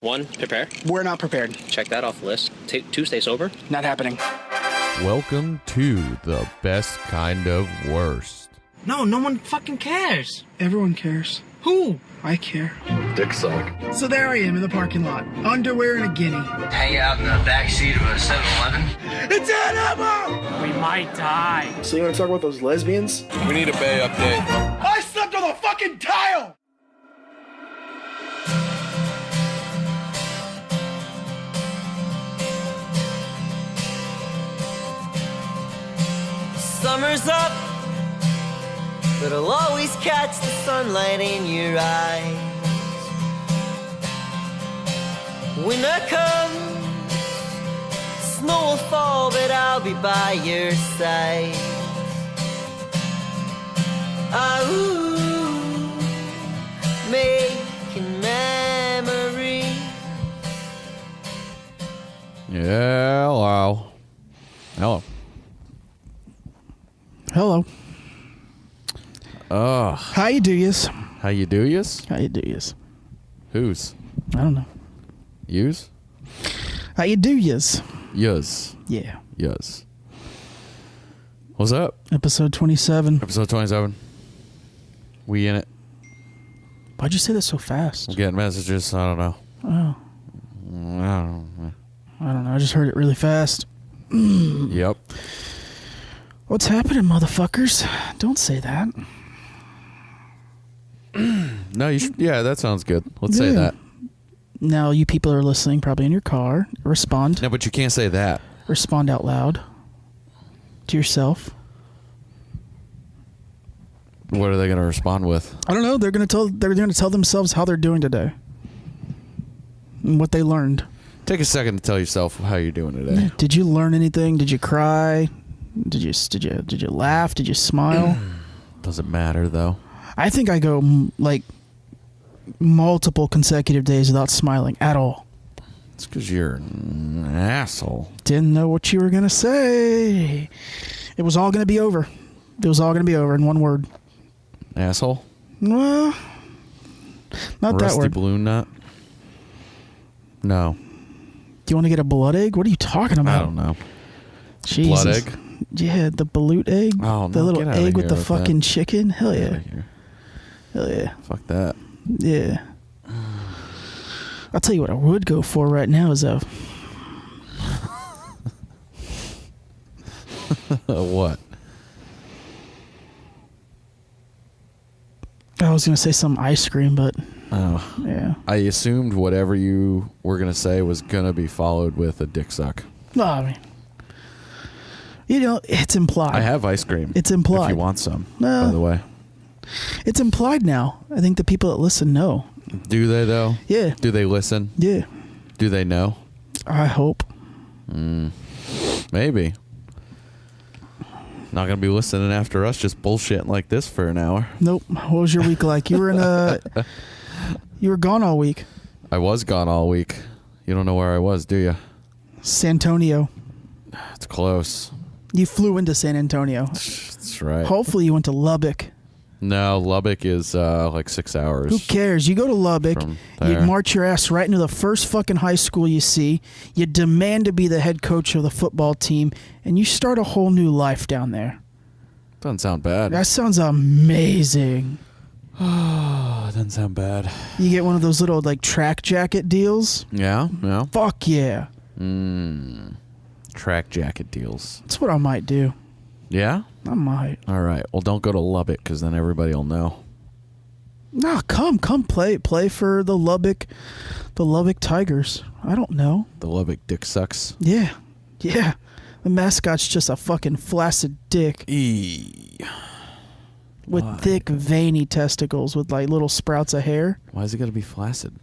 1, prepare. We're not prepared. Check that off the list. 2, stay sober. Not happening. Welcome to the best kind of worst. No one fucking cares. Everyone cares. Who? I care. Dick suck. So there I am in the parking lot. Underwear and a guinea. Hang out in the backseat of a 7-Eleven. It's an ammo! We might die. So you want to talk about those lesbians? We need a Bay update. I slept on the fucking tile! Summer's up, but I'll always catch the sunlight in your eyes. Winter comes, snow will fall, but I'll be by your side. Ooh, making memories. Yeah, hello. Hello. Hello. How you do yous? How you do yous? How you do yous? Whose? I don't know. Yous? How you do yous? Yous. Yeah. Yous. What's up? Episode 27. Episode 27. We in it. Why'd you say that so fast? I'm getting messages. I don't know. Oh. I don't know. I just heard it really fast. Yep. What's happening, motherfuckers? Don't say that. No, you should. Yeah, that sounds good. Let's say that. Now, you people are listening, probably in your car. Respond. No, but you can't say that. Respond out loud to yourself. What are they going to respond with? I don't know. They're going to tell themselves how they're doing today and what they learned. Take a second to tell yourself how you're doing today. Did you learn anything? Did you cry? Did you laugh? Did you smile? Doesn't matter though. I think I go like multiple consecutive days without smiling at all. It's because you're an asshole. Didn't know what you were gonna say. It was all gonna be over. It was all gonna be over in one word. Asshole? Well, not that Rusty word. balloon nut? No. Do you want to get a blood egg? What are you talking about? I don't know. Jesus. Blood egg? Yeah, the balut egg. Oh, no, the little get outta egg with here the fucking that. chicken. Hell Get yeah. outta here. Hell yeah. Fuck that. Yeah. I'll tell you what I would go for right now is a... What? I was going to say some ice cream, but... Oh. Yeah. I assumed whatever you were going to say was going to be followed with a dick suck. No, I mean... You know, it's implied. I have ice cream. It's implied. If you want some, No. by the way. It's implied now. I think the people that listen know. Do they, though? Yeah. Do they listen? Yeah. Do they know? I hope. Maybe. Not going to be listening after us just bullshitting like this for an hour. Nope. What was your week like? You were in a... You were gone all week. I was gone all week. You don't know where I was, do you? San Antonio. It's close. You flew into San Antonio. That's right. Hopefully you went to Lubbock. No, Lubbock is like 6 hours. Who cares? You go to Lubbock, From you there. march your ass right into the first fucking high school you see, you demand to be the head coach of the football team, and you start a whole new life down there. Doesn't sound bad. That sounds amazing. Oh, doesn't sound bad. You get one of those little like track jacket deals. Yeah, yeah. Fuck yeah. Track jacket deals. That's what I might do. Yeah? I might. All right. Well, don't go to Lubbock because then everybody will know. Nah, come play for the Lubbock Tigers. I don't know. The Lubbock dick sucks. Yeah. The mascot's just a fucking flaccid dick with Why? thick, veiny testicles with like little sprouts of hair. Why is it got to be flaccid?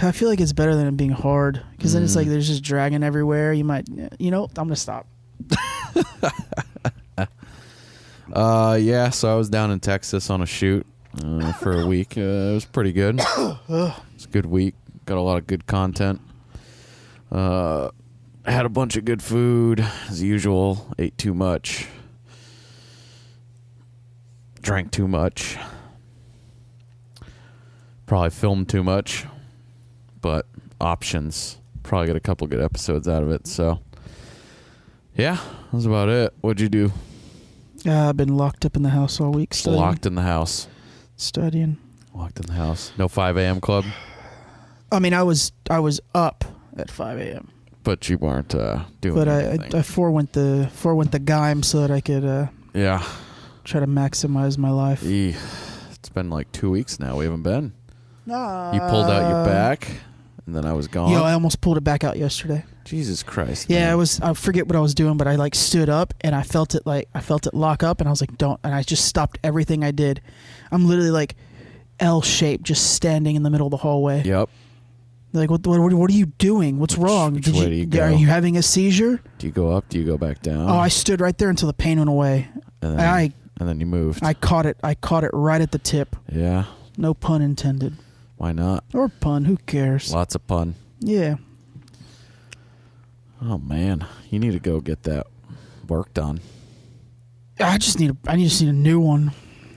I feel like it's better than it being hard because then it's like there's just dragging everywhere. You might, I'm gonna stop. Yeah. So I was down in Texas on a shoot for a week. It was pretty good. It's a good week. Got a lot of good content. Had a bunch of good food as usual. Ate too much. Drank too much. Probably filmed too much, but options. Probably get a couple good episodes out of it. So, yeah, that's about it. What'd you do? I've been locked up in the house all week. Studying. Locked in the house. Studying. Locked in the house. No 5 a.m. club? I mean, I was up at 5 a.m. But you weren't doing But anything. I forewent the Gime so that I could try to maximize my life. It's been like 2 weeks now. We haven't been. You pulled out your back, and then I was gone. Yo, I almost pulled it back out yesterday. Jesus Christ. Yeah, man. I forget what I was doing, but I like stood up and I felt it lock up, and I was like, don't, and I just stopped everything I did. I'm literally like L-shaped, just standing in the middle of the hallway. Yep. Like, what are you doing? What's wrong? Which way do you go? Are you having a seizure? Do you go up? Do you go back down? Oh, I stood right there until the pain went away. And then you moved. I caught it right at the tip. Yeah. No pun intended. Why not? Or pun, who cares? Lots of pun. Yeah. Oh man, you need to go get that work done. I just need a new one.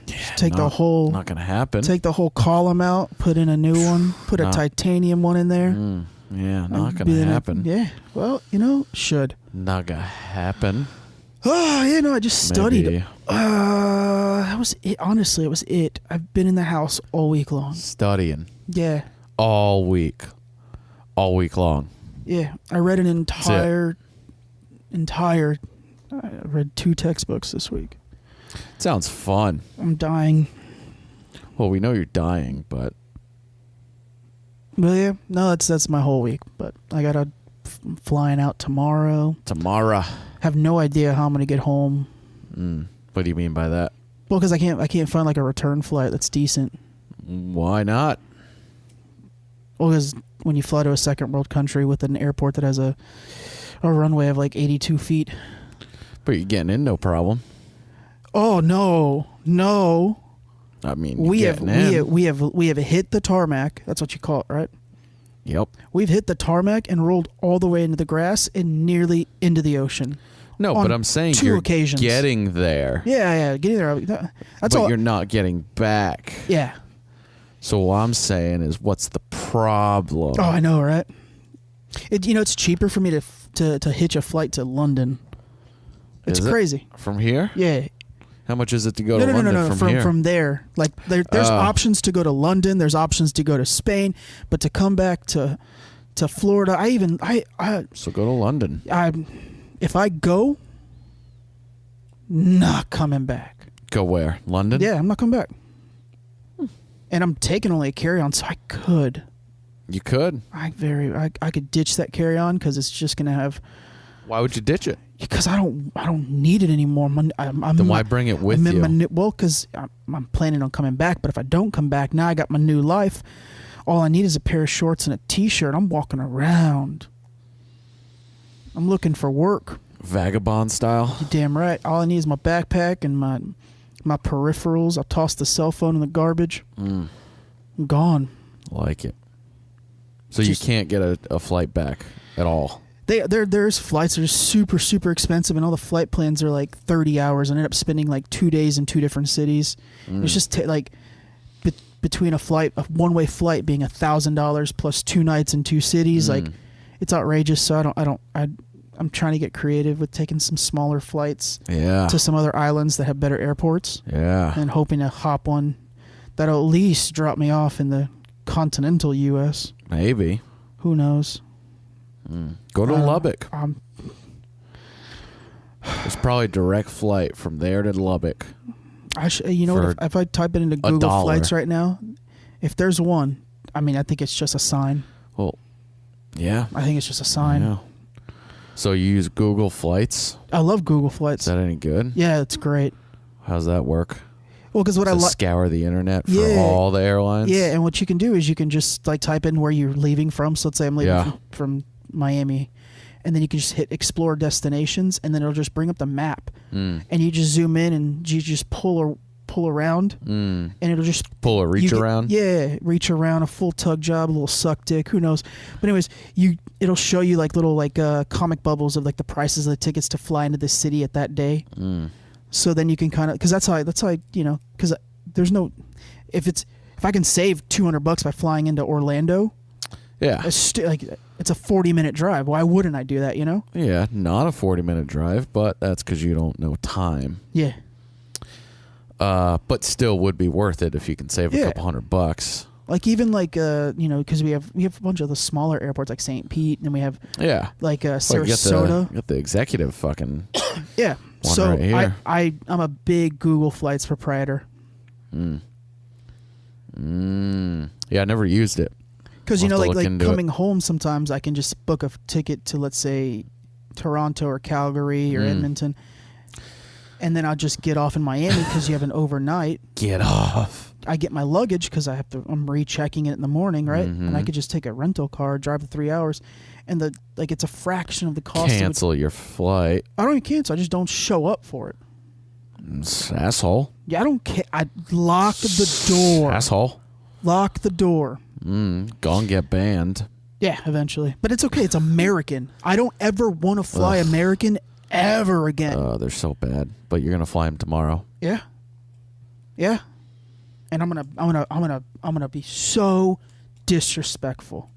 Yeah, Take the whole not gonna happen. Take the whole column out, put in a new one, put a titanium one in there. Yeah, not gonna happen. Yeah. Well, should. Not gonna happen. Oh, yeah, no, I just studied. Maybe. That was it. Honestly, it was it. I've been in the house all week long. Studying. Yeah. All week long. Yeah. I read I read 2 textbooks this week. Sounds fun. I'm dying. Well, we know you're dying, but yeah, no, that's my whole week. But I gotta flying out tomorrow. Have no idea how I'm gonna get home. What do you mean by that? Well, because I can't find like a return flight that's decent. Why not? Well, because when you fly to a second world country with an airport that has a runway of like 82 feet. But you're getting in no problem. Oh no. I mean, we have hit the tarmac. That's what you call it, right? Yep. We've hit the tarmac and rolled all the way into the grass and nearly into the ocean. No, but I'm saying you're occasions. Getting there. Yeah, getting there. That's but all. You're not getting back. Yeah. So what I'm saying is, what's the problem? Oh, I know, right? It's cheaper for me to hitch a flight to London. It's crazy. From here? Yeah. How much is it to go to London from here? From there. Like there's options to go to London. There's options to go to Spain, but to come back to Florida, So go to London. If I go, not coming back. Go where? London? Yeah, I'm not coming back. And I'm taking only a carry-on, so I could. You could. I could ditch that carry-on because it's just gonna have. Why would you ditch it? Because I don't need it anymore. Then why bring it with you? Well, because I'm planning on coming back. But if I don't come back, now I got my new life. All I need is a pair of shorts and a T-shirt. I'm walking around. I'm looking for work. Vagabond style? You're damn right. All I need is my backpack and my peripherals. I'll toss the cell phone in the garbage. I'm gone. Like it. So you can't get a flight back at all? There's flights that are super, super expensive, and all the flight plans are like 30 hours and end up spending like 2 days in 2 different cities. It's just between a one-way flight being $1,000 plus 2 nights in 2 cities. Like, it's outrageous. So I'm trying to get creative with taking some smaller flights to some other islands that have better airports. Yeah. And hoping to hop one that'll at least drop me off in the continental U.S. Maybe. Who knows? Go to Lubbock. There's probably a direct flight from there to Lubbock. If I type it into Google Flights right now, if there's one, I think it's just a sign. Well, yeah. I think it's just a sign. I know. So you use Google Flights? I love Google Flights. Is that any good? Yeah, it's great. How's that work? Well, because scour the internet for all the airlines? Yeah, and what you can do is you can just type in where you're leaving from. So let's say I'm leaving from Miami, and then you can just hit explore destinations, and then it'll just bring up the map, and you just zoom in and you just pull around, and it'll just pull a reach around. Yeah, reach around, a full tug job, a little suck dick, who knows? But anyways, it'll show you like little comic bubbles of like the prices of the tickets to fly into this city at that day. So then you can kind of, because that's how because there's no, if if I can save $200 by flying into Orlando, Yeah. it's a 40-minute drive. Why wouldn't I do that? You know? Yeah, not a 40-minute drive, but that's because you don't know time. Yeah. But still would be worth it if you can save a couple $100. Like even like because we have a bunch of the smaller airports like St. Pete, and we have like Sarasota. You got the executive fucking yeah. one So right here. I'm a big Google Flights proprietor. Yeah, I never used it. Because I'll have to like look into coming home, sometimes I can just book a ticket to, let's say, Toronto or Calgary or Edmonton, and then I'll just get off in Miami because you have an overnight. Get off. I get my luggage because I'm rechecking it in the morning, right? And I could just take a rental car, drive the 3 hours, and it's a fraction of the cost. Cancel your flight. I don't even cancel. I just don't show up for it. Asshole. Yeah, I don't care. I lock the door. Asshole. Lock the door. Gonna get banned. Yeah, eventually. But it's okay. It's American. I don't ever want to fly American ever again. They're so bad. But you're gonna fly them tomorrow. Yeah. Yeah. And I'm gonna be so disrespectful.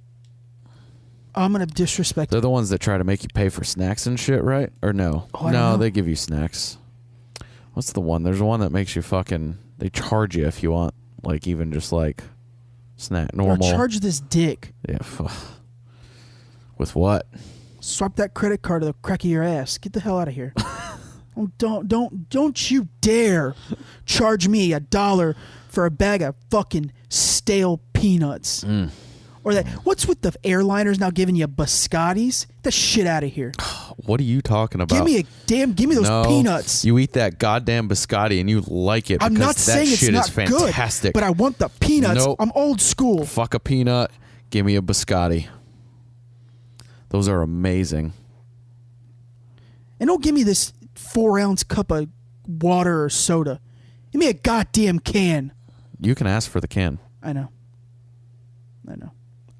I'm gonna disrespect. They're the ones that try to make you pay for snacks and shit, right? Or no? Oh, I don't know. They give you snacks. What's the one? There's one that makes you fucking. They charge you if you want, like even just like snack normal. I'll charge this dick. Yeah. With what? Swipe that credit card to the crack of your ass. Get the hell out of here. Don't you dare charge me $1 for a bag of fucking stale peanuts. Or that. What's with the airliners now giving you biscottis? Get the shit out of here. What are you talking about? Give me those peanuts. You eat that goddamn biscotti and you like it. I'm not saying it's not fantastic. good, but I want the peanuts. Nope. I'm old school. Fuck a peanut. Give me a biscotti. Those are amazing. And don't give me this 4-ounce cup of water or soda. Give me a goddamn can. You can ask for the can. I know.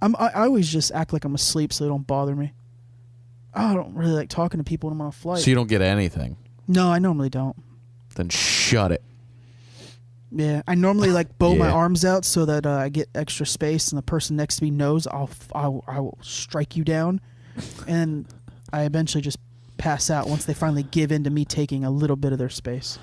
I always just act like I'm asleep so they don't bother me. I don't really like talking to people when I'm on a flight. So you don't get anything? No, I normally don't. Then shut it. Yeah, I normally like bow my arms out so that I get extra space, and the person next to me knows I will strike you down, and I eventually just pass out once they finally give in to me taking a little bit of their space.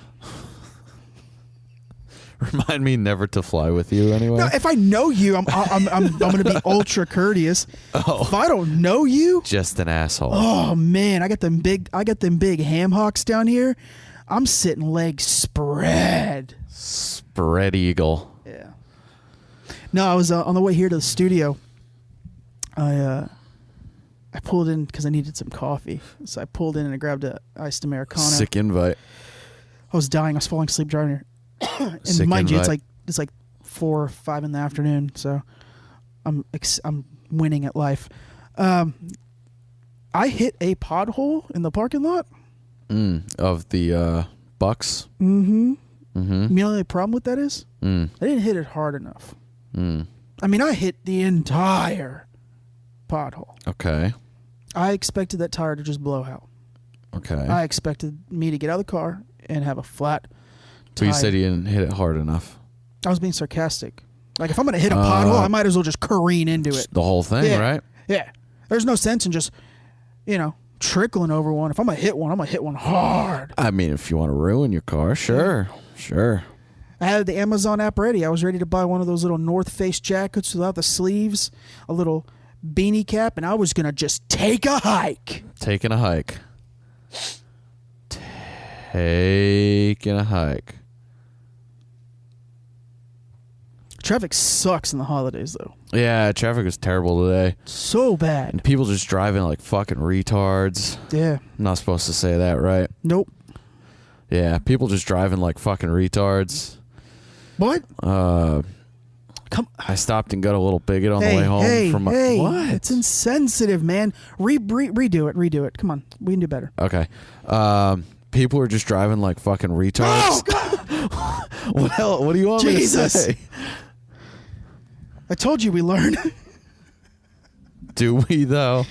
Remind me never to fly with you anyway. No, if I know you, I'm going to be ultra courteous. Oh. If I don't know you, just an asshole. Oh man, I got them big ham hocks down here. I'm sitting legs spread. Spread eagle. Yeah. No, I was on the way here to the studio. I pulled in because I needed some coffee, so I pulled in and I grabbed a iced Americano. Sick invite. I was dying. I was falling asleep driving here. And Sick mind invite. you, it's like 4 or 5 in the afternoon, so I'm winning at life. I hit a pothole in the parking lot. Of the Bucks. You know the problem with that is? I didn't hit it hard enough. I mean, I hit the entire pothole. Okay. I expected that tire to just blow out. Okay. I expected me to get out of the car and have a flat So you tire. said you didn't hit it hard enough. I was being sarcastic. Like, if I'm going to hit a pothole, I might as well just careen into it. The whole thing, right? Yeah. There's no sense in just, trickling over one. If I'm going to hit one, I'm going to hit one hard. I mean, if you want to ruin your car, sure. Sure. I had the Amazon app ready. I was ready to buy one of those little North Face jackets without the sleeves, a little beanie cap, and I was going to just take a hike. Taking a hike. Taking a hike. Traffic sucks in the holidays, though. Yeah, traffic was terrible today. So bad. And people just driving like fucking retards. Yeah. I'm not supposed to say that, right? Nope. Yeah, people just driving like fucking retards. What? Come. I stopped and got a little bigot on the way home from my. What? It's insensitive, man. Redo it. Come on, we can do better. Okay. People are just driving like fucking retards. Oh, God. What do you want me to say? I told you we learned. Do we though?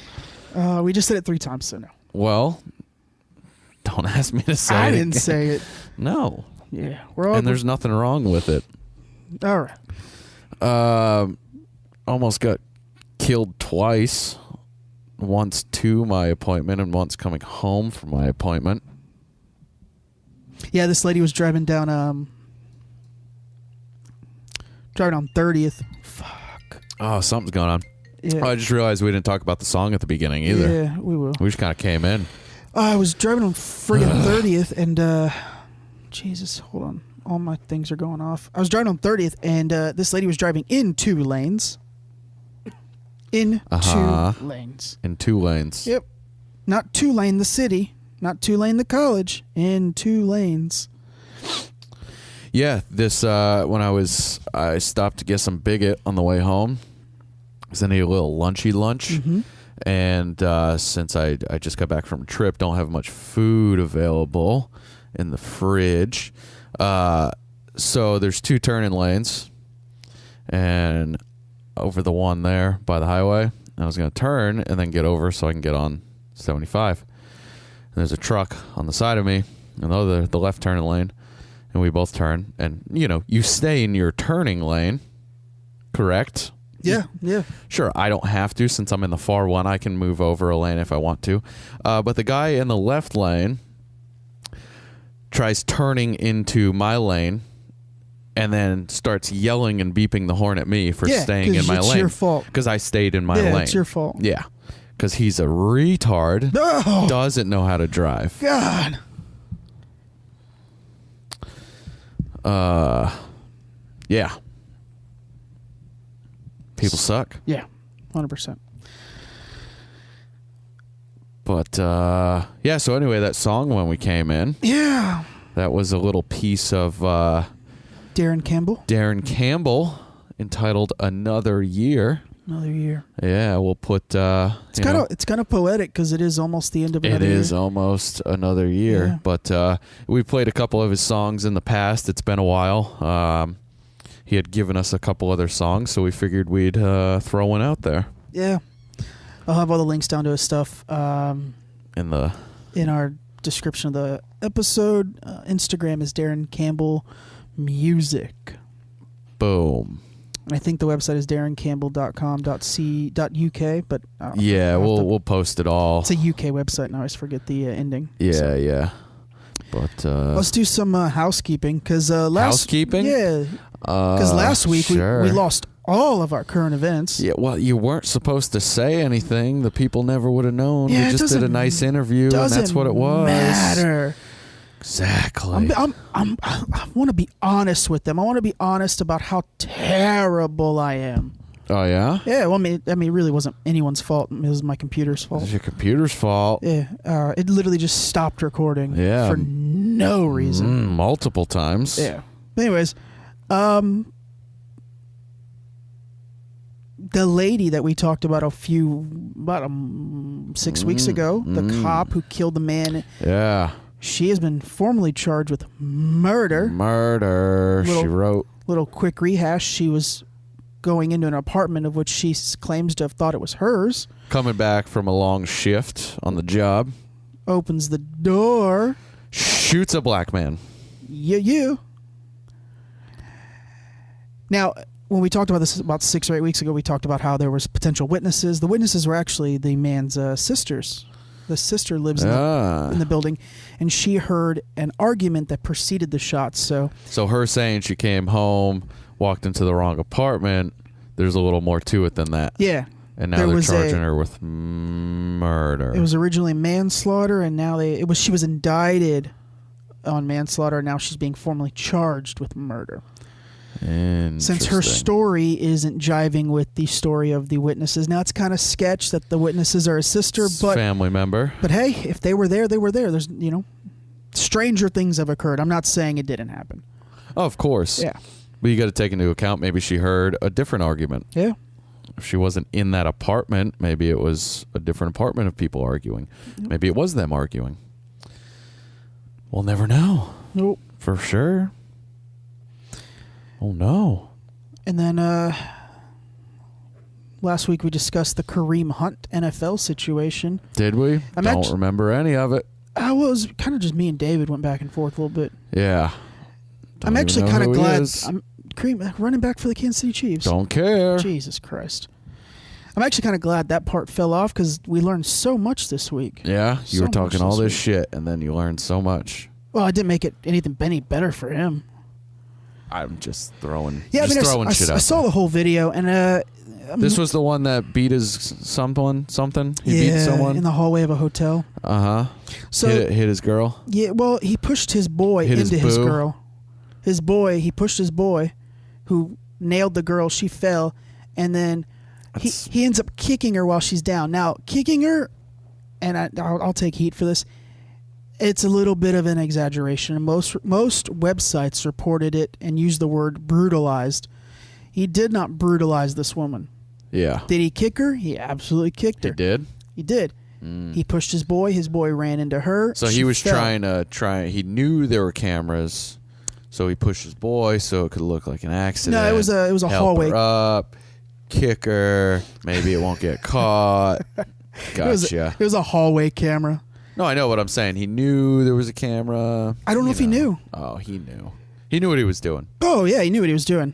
We just said it 3 times, so no. Well, don't ask me to say it. I didn't say it. No. Yeah, we're all. And there's nothing wrong with it. All right. Almost got killed twice. Once to my appointment and once coming home from my appointment. Yeah, this lady was driving down 30th. Fuck. Oh, something's going on. Yeah. Oh, I just realized we didn't talk about the song at the beginning either. Yeah, we will. We just kind of came in. I was driving on friggin' 30th and Jesus, hold on. All my things are going off. I was driving on 30th and this lady was driving in 2 lanes. In 2 lanes. In 2 lanes. Yep. Not 2 lane the city. Not 2 lane the college. In 2 lanes. Yeah, this when I stopped to get some Bigot on the way home. Because I need a little lunchy lunch. Mm-hmm. And since I just got back from a trip, don't have much food available in the fridge. So there's 2 turning lanes. And over the one there by the highway. I was going to turn and then get over so I can get on 75. And there's a truck on the side of me, and the left turning lane, and we both turn. And, you stay in your turning lane, correct? Yeah, yeah. Sure, I don't have to since I'm in the far one. I can move over a lane if I want to. But the guy in the left lane tries turning into my lane and then starts yelling and beeping the horn at me for staying in my lane. It's your fault. Because I stayed in my lane. Yeah, it's your fault. Yeah. Because he's a retard. No! Doesn't know how to drive. God. Yeah. People suck. Yeah, 100%. But, yeah, so anyway, that song when we came in. Yeah. That was a little piece of... Darren Campbell, entitled "Another Year." Another year. Yeah, we'll put. It's kind of poetic because it is almost the end of another year. It is almost another year, yeah. But we played a couple of his songs in the past. It's been a while. He had given us a couple other songs, so we figured we'd throw one out there. Yeah, I'll have all the links down to his stuff in our description of the episode. Instagram is Darren Campbell Music. Boom. And I think the website is darrencamble.com.uk, but yeah, we'll post it all. It's a UK website now. I always forget the ending. Yeah, yeah. But let's do some housekeeping because housekeeping. Yeah, because last week sure. we lost all of our current events. Yeah, well, you weren't supposed to say anything. The people never would have known. Yeah, we just did a nice interview, and that's what it was. Matter. Exactly. I want to be honest with them. I want to be honest about how terrible I am. Oh, yeah? Yeah, well, it really wasn't anyone's fault. It was my computer's fault. It was your computer's fault. Yeah, it literally just stopped recording for no reason. Multiple times. Yeah. But anyways, the lady that we talked about about 6 weeks ago, the cop who killed the man. Yeah. She has been formally charged with murder. She wrote. Little quick rehash. She was going into an apartment of which she claims to have thought it was hers. Coming back from a long shift on the job. Opens the door. Shoots a black man. You. Now, when we talked about this about 6 or 8 weeks ago, we talked about how there was potential witnesses. The witnesses were actually the man's sisters. The sister lives in the building, and she heard an argument that preceded the shots. So her saying she came home, walked into the wrong apartment, there's a little more to it than that. Yeah. And now they're charging her with murder. It was originally manslaughter, and now she was indicted on manslaughter, and now she's being formally charged with murder. Since her story isn't jiving with the story of the witnesses. Now, it's kind of sketch that the witnesses are a sister, but family member. But hey, if they were there, they were there. There's, stranger things have occurred. I'm not saying it didn't happen. Oh, of course. Yeah. But you got to take into account maybe she heard a different argument. Yeah. If she wasn't in that apartment, maybe it was a different apartment of people arguing. Maybe it was them arguing. We'll never know. Nope. For sure. Oh, no. And then last week we discussed the Kareem Hunt NFL situation. Did we? Don't remember any of it. Well, it was kind of just me and David went back and forth a little bit. Yeah. I'm actually kind of glad Kareem, running back for the Kansas City Chiefs. Don't care. Jesus Christ. I'm actually kind of glad that part fell off because we learned so much this week. Yeah, you So were talking much all this week. shit, and then you learned so much. Well, I didn't make it any better for him. I'm just throwing. Yeah, just I mean, throwing shit out. I saw there. the whole video, and This was the one that beat his something. He beat someone in the hallway of a hotel. So hit his girl. Yeah, well, he pushed his boy Hit his into his boo. girl. He pushed his boy, who nailed the girl. She fell, and then he ends up kicking her while she's down. Now, kicking her, and I'll take heat for this. It's a little bit of an exaggeration. Most websites reported it and used the word brutalized. He did not brutalize this woman. Yeah. Did he kick her? He absolutely kicked her. He did? He did. He pushed his boy. His boy ran into her. So She he was fell. he knew there were cameras, so he pushed his boy so it could look like an accident. No, it was a Help hallway. her up, kick her, maybe it won't get caught. Gotcha. It was a hallway camera. No, I know what I'm saying. He knew there was a camera. I don't know if he knew. Oh, he knew. He knew what he was doing. Oh yeah, he knew what he was doing.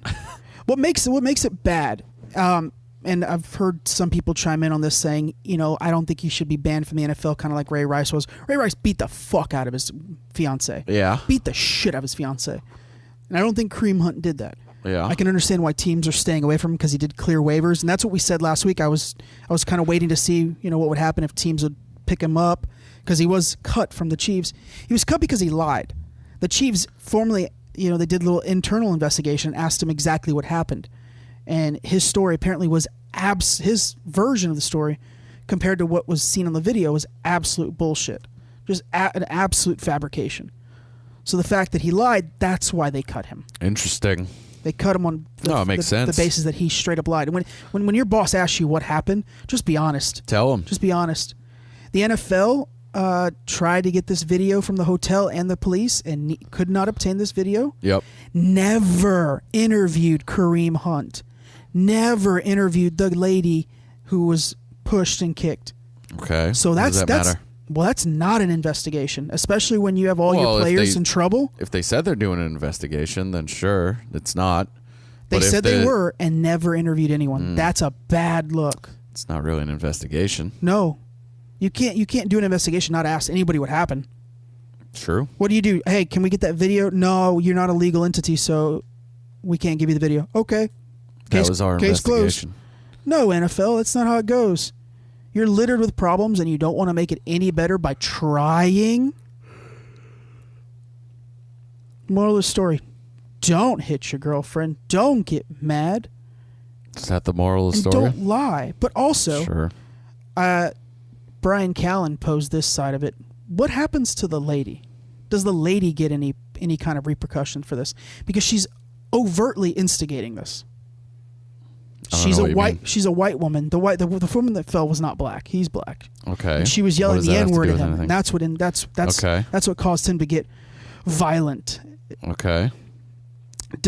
What makes it bad? And I've heard some people chime in on this saying, I don't think he should be banned from the NFL, kind of like Ray Rice was. Ray Rice beat the fuck out of his fiance. Yeah. Beat the shit out of his fiance. And I don't think Kareem Hunt did that. Yeah. I can understand why teams are staying away from him because he did clear waivers, and that's what we said last week. I was kind of waiting to see, what would happen if teams would pick him up because he was cut from the Chiefs. He was cut because he lied. The Chiefs formally, they did a little internal investigation, asked him exactly what happened. And his story apparently was his version of the story compared to what was seen on the video was absolute bullshit. Just an absolute fabrication. So the fact that he lied, that's why they cut him. Interesting. They cut him on it makes sense. the basis that he straight up lied. And when your boss asks you what happened, just be honest. Tell him. Just be honest. The NFL tried to get this video from the hotel and the police and could not obtain this video. Yep. Never interviewed Kareem Hunt. Never interviewed the lady who was pushed and kicked. Okay. So What does that matter? Well, that's not an investigation, especially when you have all Well, your if players they- in trouble. If they said they're doing an investigation, then sure, it's not. They But if said they were and never interviewed anyone. That's a bad look. It's not really an investigation. No. You can't do an investigation, not ask anybody what happened. True. What do? Hey, can we get that video? No, you're not a legal entity, so we can't give you the video. Okay. That was our case closed. investigation. No, NFL, that's not how it goes. You're littered with problems and you don't want to make it any better by trying. Moral of the story. Don't hit your girlfriend. Don't get mad. Is that the moral of the And story? don't lie. But also, Sure. Brian Callen posed this side of it. What happens to the lady? Does the lady get any kind of repercussion for this? Because she's overtly instigating this. I don't know what you mean. She's a white woman. The woman that fell was not black. He's black. Okay. And she was What yelling does the that have to N-word do at with him. anything? That's Okay. that's what caused him to get violent. Okay.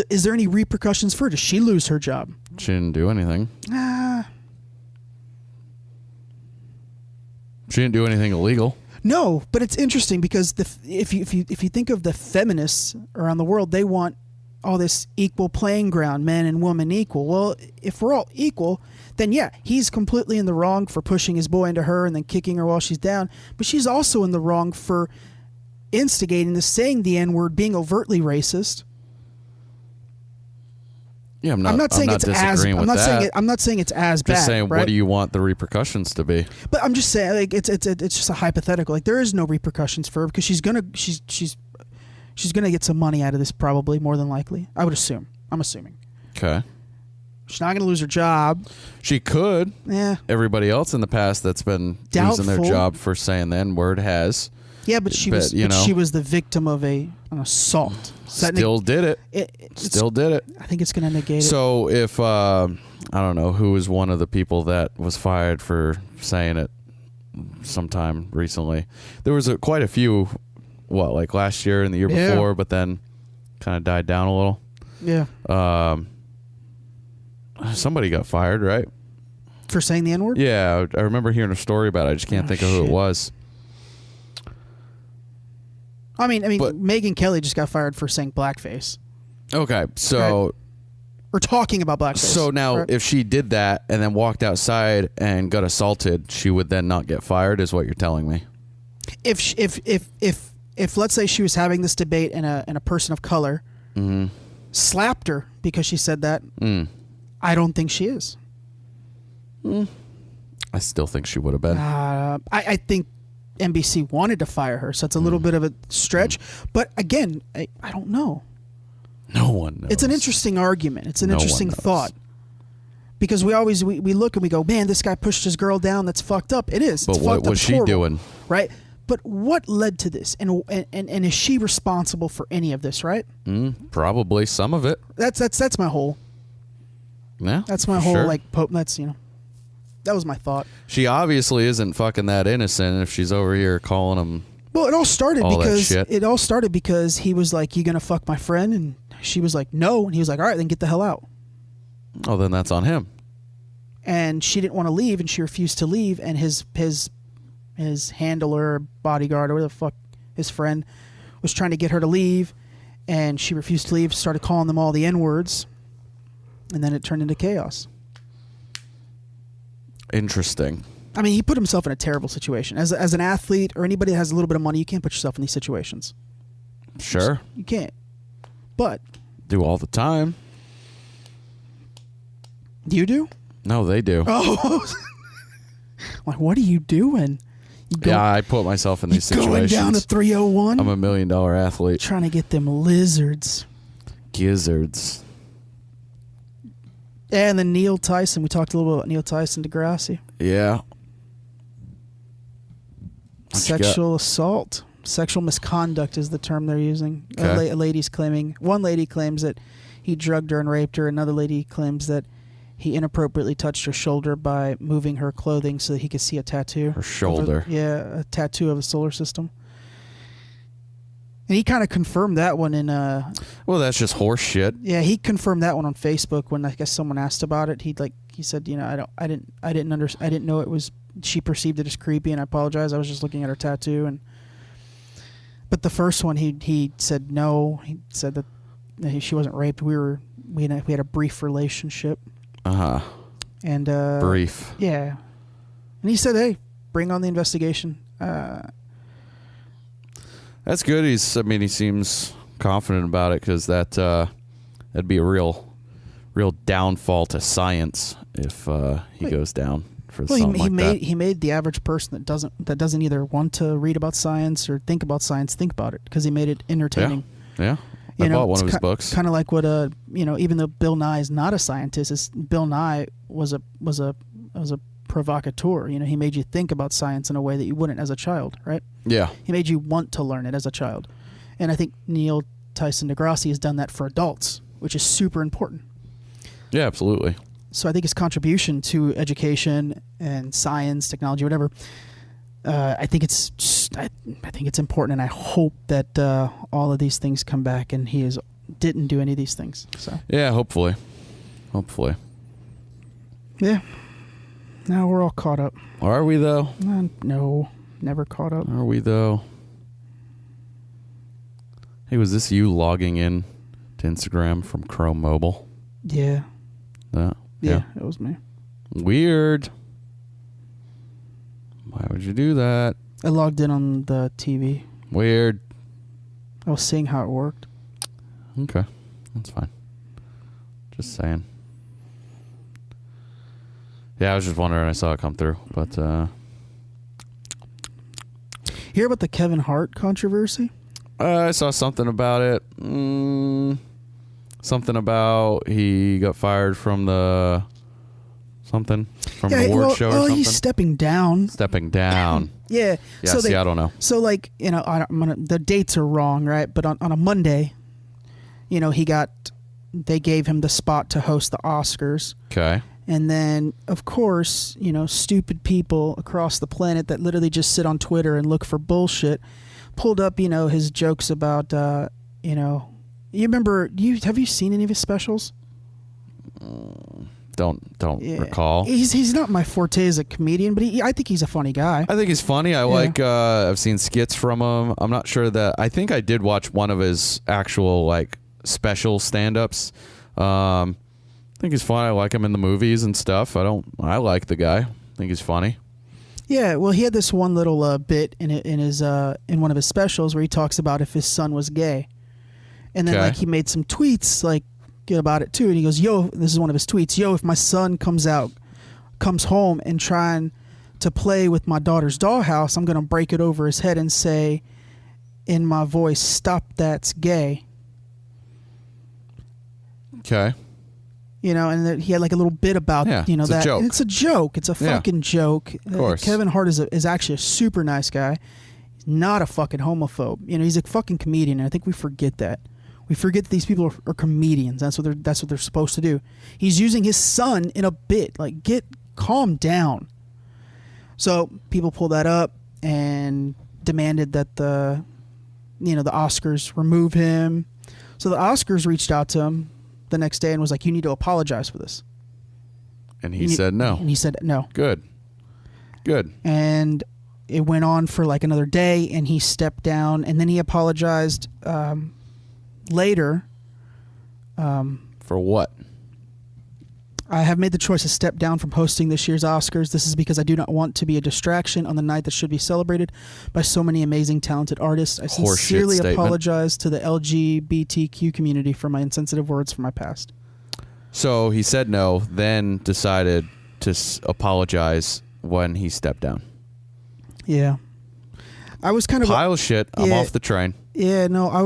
Is there any repercussions for her? Does she lose her job? She didn't do anything. She didn't do anything illegal. No, but it's interesting because if you think of the feminists around the world, they want all this equal playing ground, men and women equal. Well, if we're all equal, then yeah, he's completely in the wrong for pushing his boy into her and then kicking her while she's down. But she's also in the wrong for instigating this, saying the N-word, being overtly racist. Yeah, I'm not saying it's as disagreeing with that. I'm not saying it's as bad. Just saying, right? what do you want the repercussions to be? But I'm just saying, like, it's just a hypothetical. Like, there is no repercussions for her because she's gonna get some money out of this, probably, more than likely. I would assume. I'm assuming. Okay. She's not gonna lose her job. She could. Yeah. Everybody else in the past that's been losing their Doubtful. job for saying the N-word has. Yeah, but she was the victim of an assault. Still did it. Still did it. I think it's gonna negate it. So if I don't know who was one of the people that was fired for saying it sometime recently. There was quite a few, like last year and the year Yeah. before, but then kind of died down a little. Yeah. Somebody got fired, right? For saying the N-word? Yeah, I remember hearing a story about it. I just can't think of who it shit. was. I mean, But- Megyn Kelly just got fired for saying blackface. Okay, so or talking about blackface. So now, right? if she did that and then walked outside and got assaulted, she would then not get fired, is what you're telling me. If let's say she was having this debate and a person of color slapped her because she said that, I don't think she is. I still think she would have been. I think NBC wanted to fire her, so it's a little bit of a stretch. But again, I don't know. No one knows. It's an interesting argument. It's an No one interesting knows. thought. Because we always we look and we go, man, this guy pushed his girl down. That's fucked up. It is. But It's what fucked up. was It's she horrible, doing? right? But what led to this? And is she responsible for any of this? Right? Probably some of it. That's my whole. Yeah, That's my for whole sure. like. That's that was my thought. She obviously isn't fucking that innocent if she's over here calling him. Well, it all started All that because shit. he was like, "You gonna fuck my friend?" And she was like, "No," and he was like, "All right, then get the hell out." Oh, then that's on him. And she didn't want to leave, and she refused to leave. And his handler, bodyguard, or whatever the fuck, his friend, was trying to get her to leave, and she refused to leave. Started calling them all the N-words, and then it turned into chaos. Interesting. I mean, he put himself in a terrible situation. As an athlete or anybody that has a little bit of money, you can't put yourself in these situations. Sure. You can't. But Do all the time. you do? No, they do. Oh, like what are you doing? You go, Yeah, I put myself in these you going situations. down to 301, I'm $1 million athlete. trying to get them lizards. Gizzards. And then Neil Tyson. We talked a little bit about Neil Tyson, Degrassi. Yeah. What you Sexual assault. Sexual misconduct is the term they're using. Okay. One lady claims that he drugged her and raped her. Another lady claims that he inappropriately touched her shoulder by moving her clothing so that he could see a tattoo. Her shoulder. A tattoo of a solar system. And he kind of confirmed that one in Well, that's just horse shit. yeah, he confirmed that one on Facebook when I guess someone asked about it. He said, I didn't know it was, she perceived it as creepy, and I apologize. I was just looking at her tattoo. But the first one, he said no. He said that she wasn't raped. We had a brief relationship. And Brief. Yeah. And he said, hey, bring on the investigation. That's good. He seems confident about it, because that'd be a real downfall to science if he goes down for something like that. He made the average person that doesn't either want to read about science or think about science think about it, because he made it entertaining. Yeah. I bought one of his books. Kind of like what even though Bill Nye is not a scientist, Bill Nye was a provocateur. He made you think about science in a way that you wouldn't as a child, right? Yeah. He made you want to learn it as a child. And I think Neil Tyson Degrassi has done that for adults, which is super important. Yeah, absolutely. So I think his contribution to education and science, technology, whatever, I think it's important, and I hope that all of these things come back and he didn't do any of these things. So Yeah, hopefully. yeah, now we're all caught up. Are we, though? No, never caught up. Are we, though? Hey, was this you logging in to Instagram from Chrome Mobile? Yeah, Yeah. it was me. Weird. Why would you do that? I logged in on the TV. Weird. I was seeing how it worked. Okay. That's fine. Just saying. Yeah, I was just wondering. I saw it come through. But, Hear about the Kevin Hart controversy? I saw something about it. Something about he got fired from the... Something from an award show or something. He's stepping down. Stepping down. Yeah. Yeah, so I don't know. So, like, the dates are wrong, right? But on a Monday, they gave him the spot to host the Oscars. Okay. And then, of course, stupid people across the planet that literally just sit on Twitter and look for bullshit pulled up, his jokes about, you remember, have you seen any of his specials? Don't recall. He's not my forte as a comedian, but I think he's a funny guy. I think he's funny. I've seen skits from him. I'm not sure that... I think I did watch one of his actual, special stand-ups. think he's funny. I like him in the movies and stuff. I like the guy. I think he's funny. Yeah, well, he had this one little bit in one of his specials where he talks about if his son was gay, and then Okay. like he made some tweets like about it too, and he goes, "Yo," this is one of his tweets. "Yo, if my son comes home and trying to play with my daughter's dollhouse, I'm gonna break it over his head and say, in my voice, stop, that's gay." Okay. You know, and that he had like a little bit about Yeah, you know it's a that joke. it's a joke. It's a Yeah. fucking joke. Of course. Kevin Hart is actually a super nice guy. He's not a fucking homophobe. You know, he's a fucking comedian, and I think we forget that. We forget that these people are comedians. That's what they're supposed to do. He's using his son in a bit. Like, calm down. So people pulled that up and demanded that the Oscars remove him. So the Oscars reached out to him the next day and was like, "You need to apologize for this." And he said no. And he said no. Good. And it went on for like another day, and he stepped down, and then he apologized later. For what? "I have made the choice to step down from hosting this year's Oscars. This is because I do not want to be a distraction on the night that should be celebrated by so many amazing, talented artists. I Horseshit sincerely statement. apologize to the LGBTQ community for my insensitive words from my past." So he said no, then decided to apologize when he stepped down. Yeah. I was kind of... Pile of shit. I'm Yeah. off the train. Yeah, no, I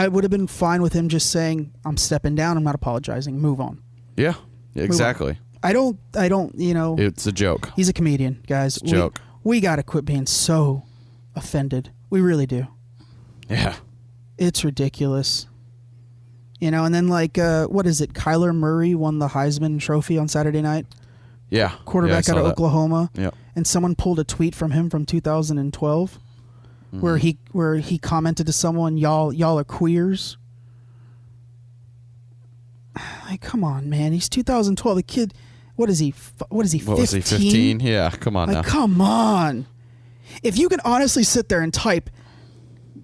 would have been fine with him just saying, "I'm stepping down, I'm not apologizing, move on." Yeah, exactly. I don't, you know... It's a joke. He's a comedian, guys. It's a joke. We got to quit being so offended. We really do. Yeah. It's ridiculous. You know, and then like, what is it? Kyler Murray won the Heisman Trophy on Saturday night. Yeah. Quarterback yeah, I out of saw that. Oklahoma. Yep. And someone pulled a tweet from him from 2012 where he commented to someone, y'all are queers. Like, come on, man. He's 2012. The kid, what is he? 15? What was he, 15? Yeah, come on Like, now. come on. If you can honestly sit there and type,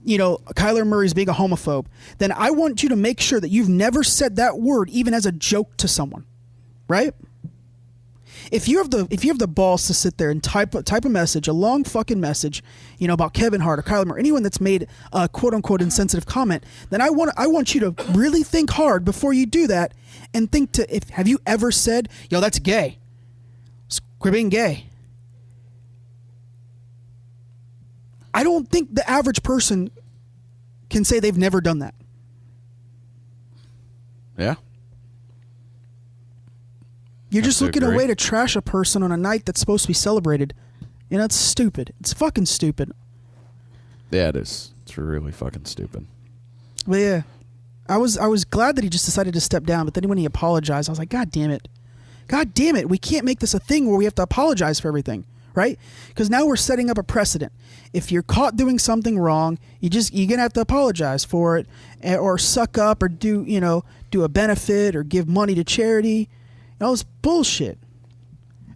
you know, Kyler Murray's being a homophobe, then I want you to make sure that you've never said that word even as a joke to someone, right? If you have the balls to sit there and type a message, a long fucking message, you know, about Kevin Hart or Kyler Murray, anyone that's made a quote unquote insensitive comment, then I want you to really think hard before you do that and think have you ever said, "Yo, that's gay. Quit being gay." I don't think the average person can say they've never done that. Yeah. You're just to looking a agree. way to trash a person on a night that's supposed to be celebrated. You know, it's stupid. It's fucking stupid. Yeah, it is. It's really fucking stupid. But yeah, I was glad that he just decided to step down. But then when he apologized, I was like, God damn it. We can't make this a thing where we have to apologize for everything, right? Because now we're setting up a precedent. If you're caught doing something wrong, you're gonna have to apologize for it, or suck up, or do a benefit, or give money to charity. You know, it's bullshit.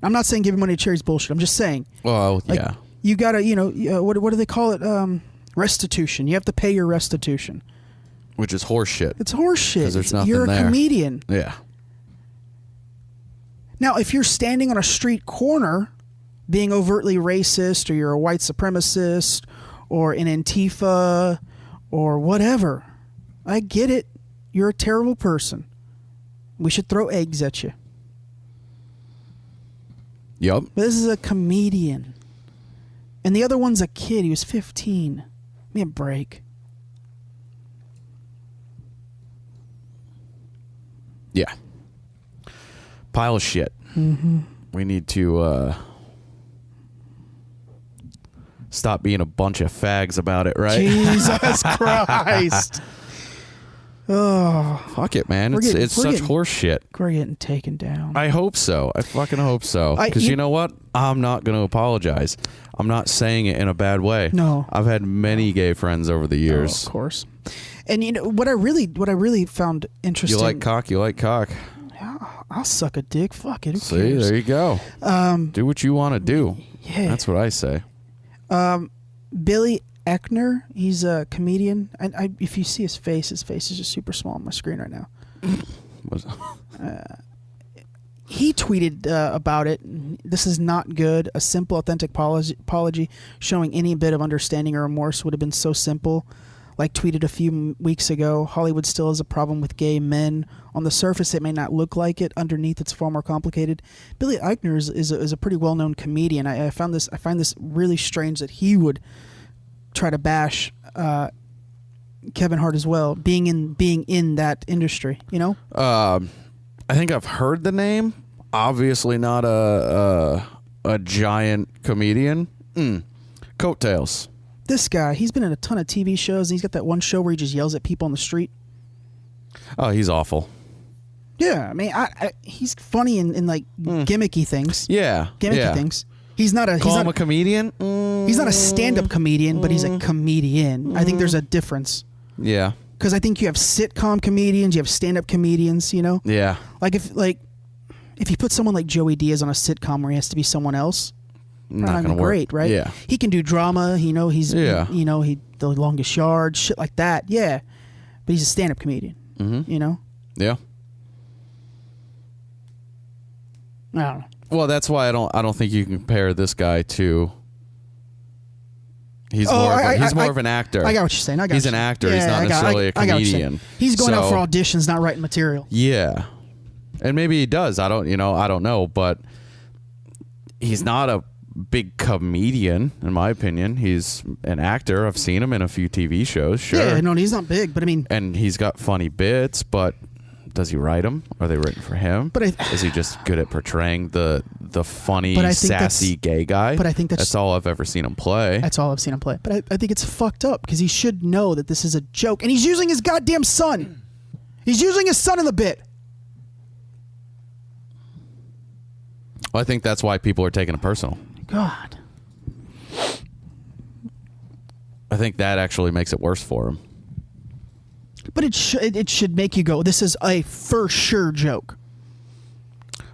I'm not saying giving money to charity is bullshit. I'm just saying. Well, Like, yeah. you gotta, what do they call it? Restitution. You have to pay your restitution. Which is horseshit. It's horseshit. 'Cause there's nothing You're a there. comedian. Yeah. Now, if you're standing on a street corner being overtly racist, or you're a white supremacist, or an Antifa, or whatever, I get it. You're a terrible person. We should throw eggs at you. Yup. But this is a comedian. And the other one's a kid. He was 15. Give me a break. Yeah. Pile of shit. Mm-hmm. We need to stop being a bunch of fags about it, right? Jesus Christ. Oh, Fuck it, man. We're It's getting- it's we're such getting- horse shit. we're getting taken down. I hope so. I fucking hope so. Because you know what? I'm not going to apologize. I'm not saying it in a bad way. No. I've had many gay friends over the years. Oh, of course. And you know what I really found interesting. You like cock, you like cock. I'll suck a dick. Fuck it. Who See, cares? there you go. Do what you want to do. Yeah. That's what I say. Billy Eichner. He's a comedian. And if you see his face is just super small on my screen right now. He tweeted about it. This is not good. A simple, authentic apology showing any bit of understanding or remorse would have been so simple. Like tweeted a few weeks ago, Hollywood still has a problem with gay men. On the surface, it may not look like it. Underneath, it's far more complicated. Billy Eichner is a pretty well-known comedian. I find this really strange that he would try to bash Kevin Hart as well, being in that industry. You know. I think I've heard the name. Obviously, not a giant comedian. Coattails. This guy, he's been in a ton of TV shows, and he's got that one show where he just yells at people on the street. Oh, he's awful. Yeah, I mean, he's funny in like gimmicky things. Yeah, gimmicky things. He's not a comedian. He's not a stand-up comedian, but he's a comedian. I think there's a difference. Yeah, because I think you have sitcom comedians, you have stand-up comedians. You know. Yeah. Like if you put someone like Joey Diaz on a sitcom where he has to be someone else. Not gonna great, work. right? Yeah. He can do drama. He's yeah. The Longest Yard, shit like that. Yeah, but he's a stand-up comedian. Mm-hmm. You know. Yeah. I don't know. Well, that's why I don't think you can compare this guy to. He's more of an actor. I got what you're saying. He's an actor. He's not necessarily a comedian. He's going out for auditions, not writing material. Yeah, and maybe he does. I don't know, but he's not a big comedian, in my opinion. He's an actor. I've seen him in a few TV shows. Sure. Yeah, no, he's not big, but I mean, and he's got funny bits. But does he write them? Are they written for him? But is he just good at portraying the funny, sassy gay guy? But I think that's all I've ever seen him play. That's all I've seen him play. But I think it's fucked up because he should know that this is a joke, and he's using his goddamn son. He's using his son in the bit. I think that's why people are taking it personal. God. I think that actually makes it worse for him. But it should make you go, this is a for sure joke.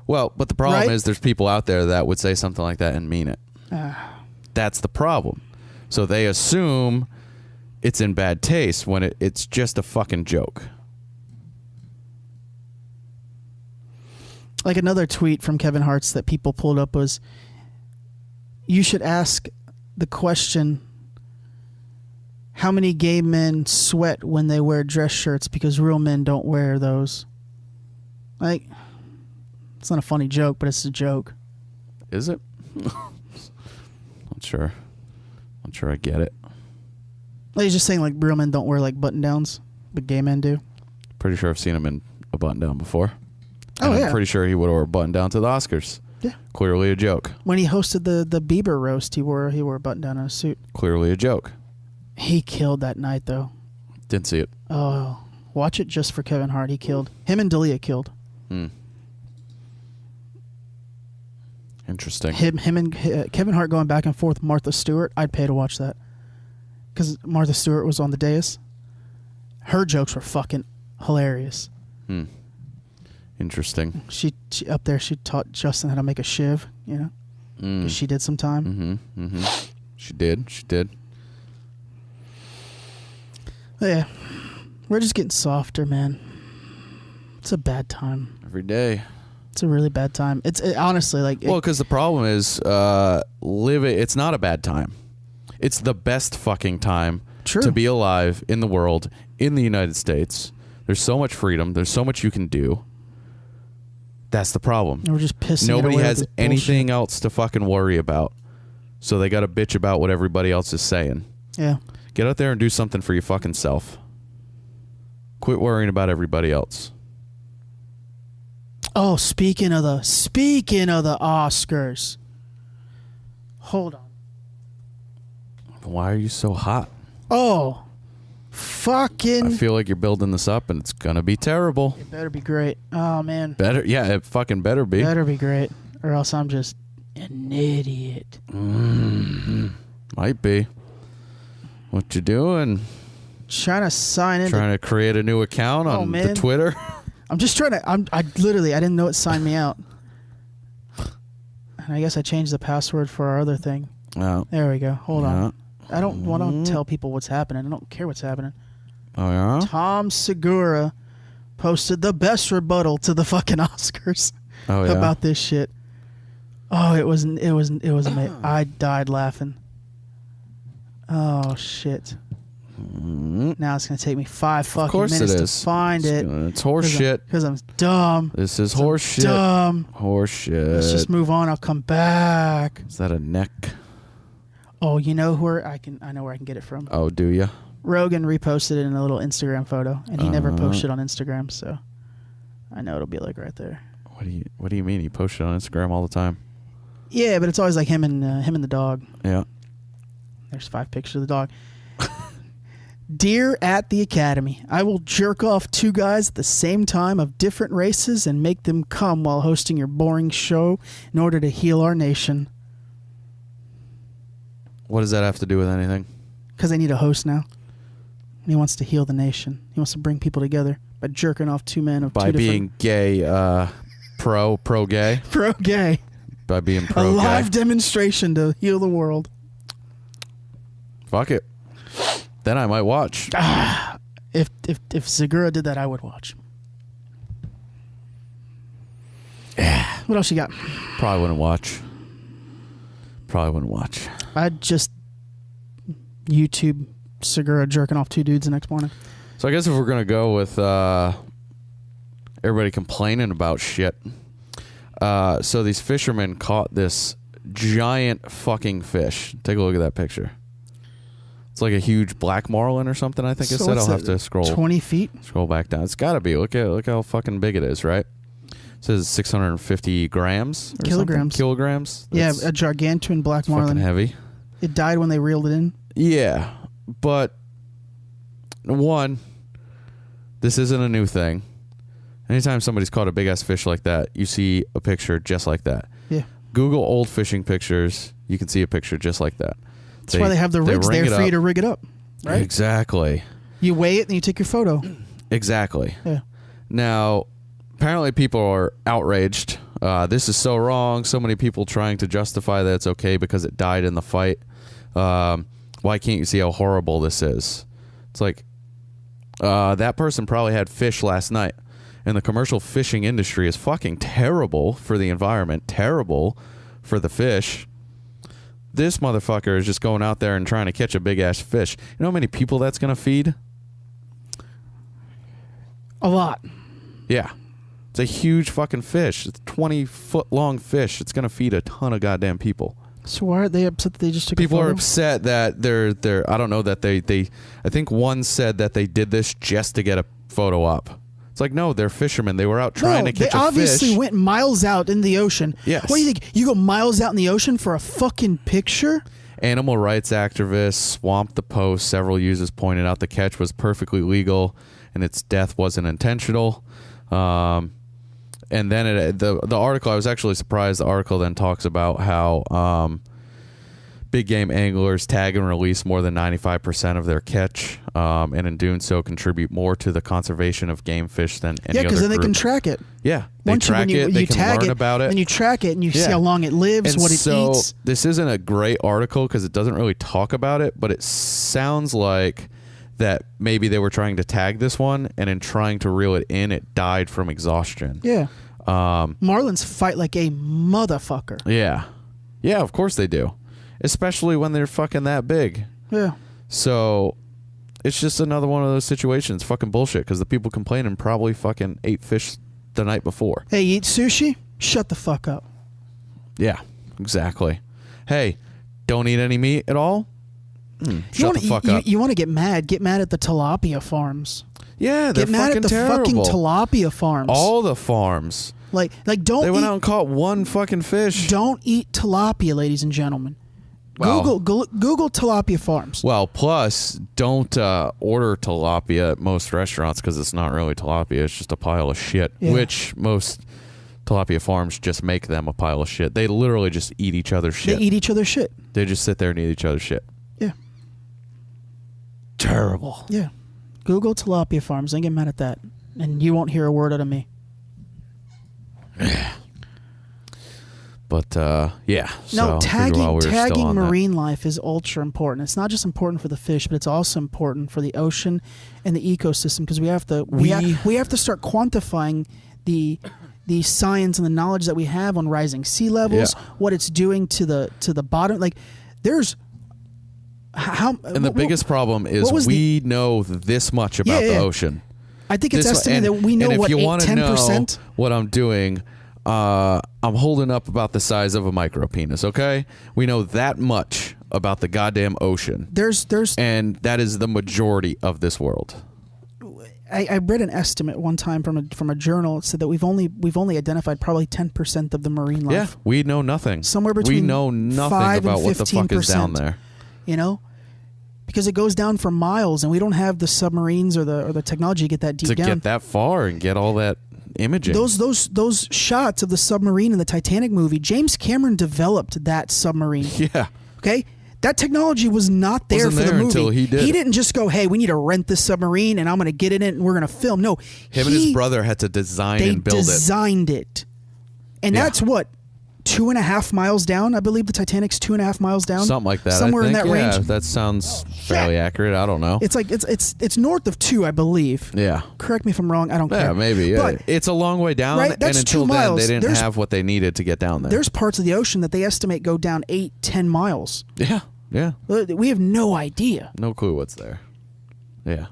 Well, but the problem right? is there's people out there that would say something like that and mean it. That's the problem. So they assume it's in bad taste when it's just a fucking joke. Like another tweet from Kevin Hart's that people pulled up was, you should ask the question, how many gay men sweat when they wear dress shirts because real men don't wear those? Like, it's not a funny joke, but it's a joke. Is it? Not sure I get it. Like, he's just saying like real men don't wear like button downs, but gay men do. Pretty sure I've seen him in a button down before. And I'm pretty sure he would wear a button down to the Oscars. Yeah. Clearly a joke. When he hosted the Bieber roast, he wore a button down and a suit. Clearly a joke. He killed that night though. Didn't see it. Oh, watch it just for Kevin Hart. He killed. Him and D'Elia killed. Interesting. Him and Kevin Hart going back and forth with Martha Stewart. I'd pay to watch that. Because Martha Stewart was on the dais. Her jokes were fucking hilarious. Interesting. She up there, she taught Justin how to make a shiv, you know? Because she did some time. She did. Yeah. We're just getting softer, man. It's a bad time. Every day. It's a really bad time. It's honestly like... Well, because the problem is it's not a bad time. It's the best fucking time to be alive in the world, in the United States. There's so much freedom. There's so much you can do. That's the problem. We're just pissing. Nobody it away has with anything bullshit. else to fucking worry about. So they got to bitch about what everybody else is saying. Yeah. Get out there and do something for your fucking self. Quit worrying about everybody else. Oh, speaking of the Oscars. Hold on. Why are you so hot? Oh. Fucking. I feel like you're building this up and it's going to be terrible. It better be great. Oh, man. Better. Yeah, it fucking better be. Better be great. Or else I'm just an idiot. Might be. What you doing? Trying to sign in. Trying to create a new account on the Twitter? I'm just trying to. I didn't know it signed me out. And I guess I changed the password for our other thing. Oh. There we go. Hold on. I don't want to tell people what's happening. I don't care what's happening. Oh, yeah? Tom Segura posted the best rebuttal to the fucking Oscars about this shit. Oh, it was amazing. I died laughing. Oh, shit. Now it's going to take me 5 fucking minutes to find it. It's horse shit. Because I'm dumb. This is horse shit. Dumb. Horse shit. Let's just move on. I'll come back. Is that a neck? Oh, you know where I know where I can get it from. Oh, do you? Rogan reposted it in a little Instagram photo, and he never posted on Instagram, so I know it'll be like right there. What do you mean? He posts it on Instagram all the time? Yeah, but it's always like him and the dog. Yeah. There's 5 pictures of the dog. Dear at the Academy, I will jerk off 2 guys at the same time of different races and make them come while hosting your boring show in order to heal our nation. What does that have to do with anything? Because I need a host now. And he wants to heal the nation. He wants to bring people together by jerking off 2 men of by 2 different... being gay, pro-gay? Pro-gay. By being pro-gay. A live demonstration to heal the world. Fuck it. Then I might watch. If Segura did that, I would watch. What else you got? Probably wouldn't watch. I'd just YouTube Segura jerking off 2 dudes the next morning. So I guess if we're going to go with everybody complaining about shit. So these fishermen caught this giant fucking fish. Take a look at that picture. It's like a huge black marlin or something, I think it said. I'll have to scroll. 20 feet? Scroll back down. It's got to be. Look how fucking big it is, right? It says 650 grams or kilograms. Something. Kilograms. That's a gargantuan black marlin. Fucking heavy. It died when they reeled it in? Yeah, but one, this isn't a new thing. Anytime somebody's caught a big-ass fish like that, you see a picture just like that. Yeah. Google old fishing pictures. You can see a picture just like that. That's why they have the rigs there for you to rig it up. Right? Exactly. You weigh it and you take your photo. Exactly. Yeah. Now, apparently people are outraged. This is so wrong. So many people trying to justify that it's okay because it died in the fight. Why can't you see how horrible this is? It's like that person probably had fish last night. And the commercial fishing industry is fucking terrible for the environment, terrible for the fish. This motherfucker is just going out there and trying to catch a big-ass fish. You know how many people that's going to feed? A lot. Yeah. It's a huge fucking fish. It's a 20-foot-long fish. It's going to feed a ton of goddamn people. So why are they upset that they just took people a photo? Are upset that they're I don't know that they I think one said that they did this just to get a photo op. It's like, no, they're fishermen. They were out trying to catch a fish. They obviously went miles out in the ocean. Yes. What do you think? You go miles out in the ocean for a fucking picture? Animal rights activists swamped the post. Several users pointed out the catch was perfectly legal and its death wasn't intentional. And then the article, I was actually surprised, the article then talks about how big game anglers tag and release more than 95% of their catch, and in doing so contribute more to the conservation of game fish than any other group. Yeah, because then they can track it. Yeah, they track it, they can learn about it. Then you track it and you see how long it lives, and what it so eats. This isn't a great article because it doesn't really talk about it, but it sounds like that maybe they were trying to tag this one, and in trying to reel it in, it died from exhaustion. Yeah. Marlins fight like a motherfucker. Yeah. Yeah, of course they do. Especially when they're fucking that big. Yeah. So it's just another one of those situations. Fucking bullshit, because the people complaining probably fucking ate fish the night before. Hey, you eat sushi? Shut the fuck up. Yeah, exactly. Hey, don't eat any meat at all? Shut the fuck up. You want to get mad? Get mad at the tilapia farms. Yeah, they're get mad fucking at the terrible. fucking tilapia farms. All the farms. Like don't. They went out and caught one fucking fish. Don't eat tilapia, ladies and gentlemen. Well, Google tilapia farms. Well, plus don't order tilapia at most restaurants because it's not really tilapia. It's just a pile of shit. Yeah. Which most tilapia farms just make them a pile of shit. They literally just eat each other's shit. They eat each other's shit. They just sit there and eat each other's shit. Yeah. Terrible. Yeah. Google tilapia farms. Don't get mad at that. And you won't hear a word out of me. But yeah. No, so I figured while we were still tagging on that- marine life is ultra important. It's not just important for the fish, but it's also important for the ocean and the ecosystem because we have to start quantifying the science and the knowledge that we have on rising sea levels, what it's doing to the bottom. Like there's how and the biggest problem is we know this much about the ocean. I think it's estimated that we know what 10%. What I'm doing, I'm holding up about the size of a micro penis. Okay, we know that much about the goddamn ocean. And that is the majority of this world. I read an estimate one time from a journal. It said that we've only identified probably 10% of the marine life. Yeah, we know nothing. Somewhere between we know nothing about what the fuck is down there. You know, because it goes down for miles, and we don't have the submarines or the technology to get that deep down. To get that far and get all that imaging. Those shots of the submarine in the Titanic movie, James Cameron developed that submarine. Yeah. Okay. That technology was not there for the movie. Until he did. He didn't just go, "Hey, we need to rent this submarine, and I'm going to get in it, and we're going to film." No, him and his brother had to design and build it. They designed it, and that's what 2.5 miles down. I believe the Titanic's 2.5 miles down, something like that. somewhere in that range. That sounds fairly accurate. I don't know. It's like it's north of 2, I believe. Yeah. Correct me if I'm wrong. I don't care. Yeah, maybe. Yeah. But it's a long way down, right, and that's until 2 then, miles. they didn't have what they needed to get down there. There's parts of the ocean that they estimate go down 8-10 miles. Yeah. Yeah. We have no idea. No clue what's there. Yeah.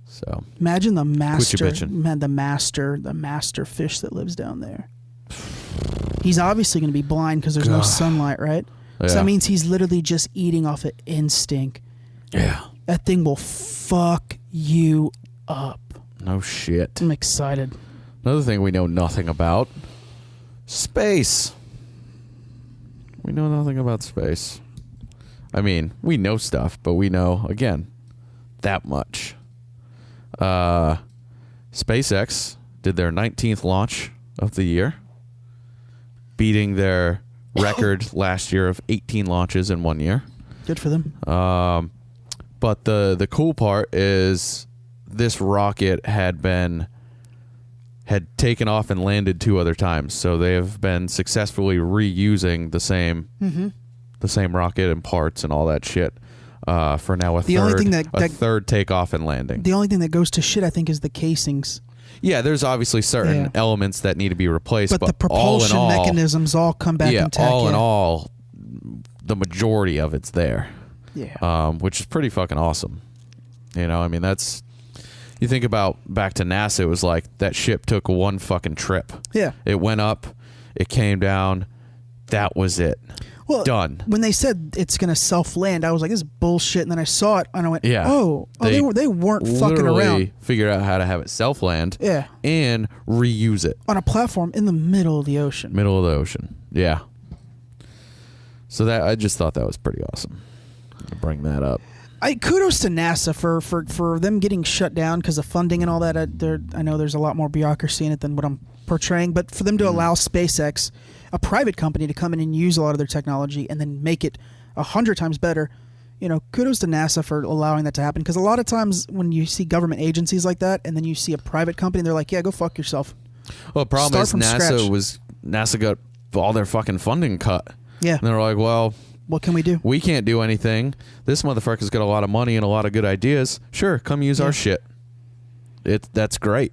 So imagine the master, bitching. the master fish that lives down there. He's obviously going to be blind because there's no sunlight, right? Yeah. So that means he's literally just eating off of instinct. Yeah. That thing will fuck you up. No shit. I'm excited. Another thing we know nothing about: space. We know nothing about space. I mean, we know stuff, but we know, again, that much. SpaceX did their 19th launch of the year, beating their record last year of 18 launches in 1 year. Good for them. But the cool part is this rocket had taken off and landed 2 other times, so they have been successfully reusing the same rocket and parts and all that shit for now a third takeoff and landing. The only thing that goes to shit, I think, is the casings. Yeah, there's obviously certain elements that need to be replaced, but the propulsion mechanisms all come back intact. All in all, the majority of it's there. Yeah. Which is pretty fucking awesome. You know, I mean, that's... You think about back to NASA, it was like that ship took one fucking trip. Yeah. It went up, it came down, that was it. Well, done. When they said it's going to self-land, I was like, this is bullshit. And then I saw it, and I went, yeah. they weren't fucking around. Figured out how to have it self-land and reuse it. On a platform in the middle of the ocean. Middle of the ocean, yeah. So that I just thought that was pretty awesome. I'll bring that up. Kudos to NASA for them getting shut down because of funding and all that. I know there's a lot more bureaucracy in it than what I'm portraying, but for them to allow SpaceX, a private company, to come in and use a lot of their technology and then make it 100 times better, you know, kudos to NASA for allowing that to happen. Because a lot of times when you see government agencies like that and then you see a private company, they're like, yeah, go fuck yourself. Well, the problem is NASA got all their fucking funding cut. Yeah. And they're like, well... What can we do? We can't do anything. This motherfucker's got a lot of money and a lot of good ideas. Sure, come use our shit. That's great.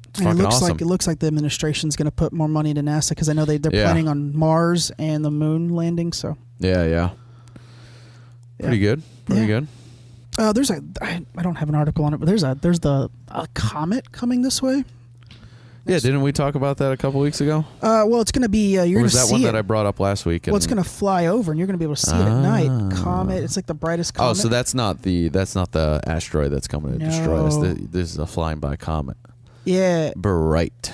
It's fucking awesome. It looks like the administration's going to put more money into NASA because I know they're planning on Mars and the moon landing. So yeah. Pretty good. Pretty good. I don't have an article on it, but there's a comet coming this way. Yeah, didn't we talk about that a couple weeks ago? Well, it's going to be you're going to see it. Was that one that I brought up last week? Well, it's going to fly over, and you're going to be able to see it at night. Comet. It's like the brightest comet. Oh, so that's not the asteroid that's coming to destroy us. This is a flying by comet. Yeah. Bright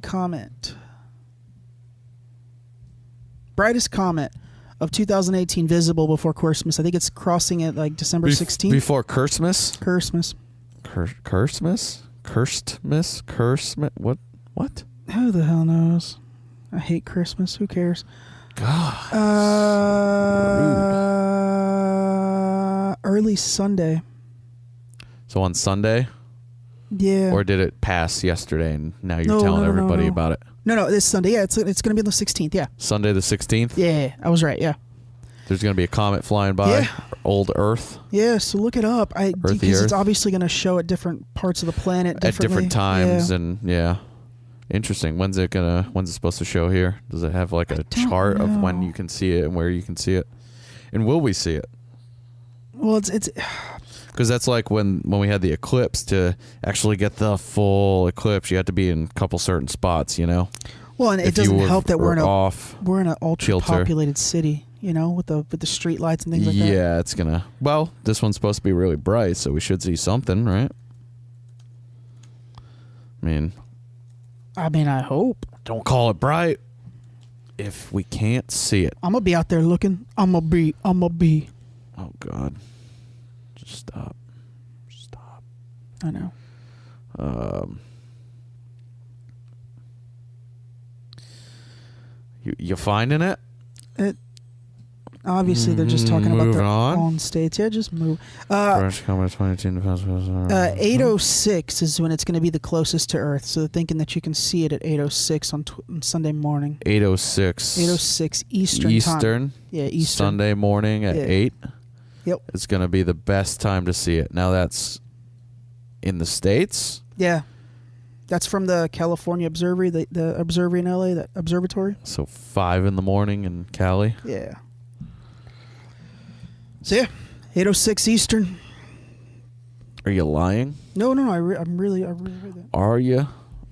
comet. Brightest comet of 2018 visible before Christmas. I think it's crossing at like December 16th. Before Christmas? Christmas. Christmas? What? Who the hell knows? I hate Christmas. Who cares? God. Early Sunday. So on Sunday? Yeah. Or did it pass yesterday and now you're No, telling no, no, everybody no. about it? No, this Sunday. Yeah, it's going to be on the 16th. Yeah. Sunday the 16th? Yeah, I was right. Yeah. There's going to be a comet flying by. Yeah. Old Earth. Yeah, so look it up. Earthy Because it's Earth. obviously going to show at different parts of the planet At different times Yeah. and yeah. Interesting. When's it supposed to show here? Does it have like a chart of when know. you can see it and where you can see it? And will we see it? Well, it's Because that's like when we had the eclipse. To actually get the full eclipse, you have to be in a couple certain spots, you know? well, and If it doesn't you help that we're in an ultra kilter. populated city, you know, with the street lights and things like that. Yeah, it's gonna. Well, this one's supposed to be really bright, so we should see something, right? I mean, I hope. don't call it bright if we can't see it. I'm gonna be out there looking. I'm gonna be. Oh God, just stop. I know. You finding it? Obviously, they're just talking about Moving their on. own states. Yeah, just move. British Comet 22 8:06 is when it's going to be the closest to Earth. So they're thinking that you can see it at 8:06 on Sunday morning. 8:06. 8:06 Eastern time. Yeah, Eastern. Sunday morning at Yeah. 8. Yep. It's going to be the best time to see it. Now that's in the States. Yeah. That's from the California Observatory, the observatory in LA, that observatory. So 5 in the morning in Cali. Yeah. So yeah, 8:06 Eastern. Are you lying? No, I really heard that. Are you?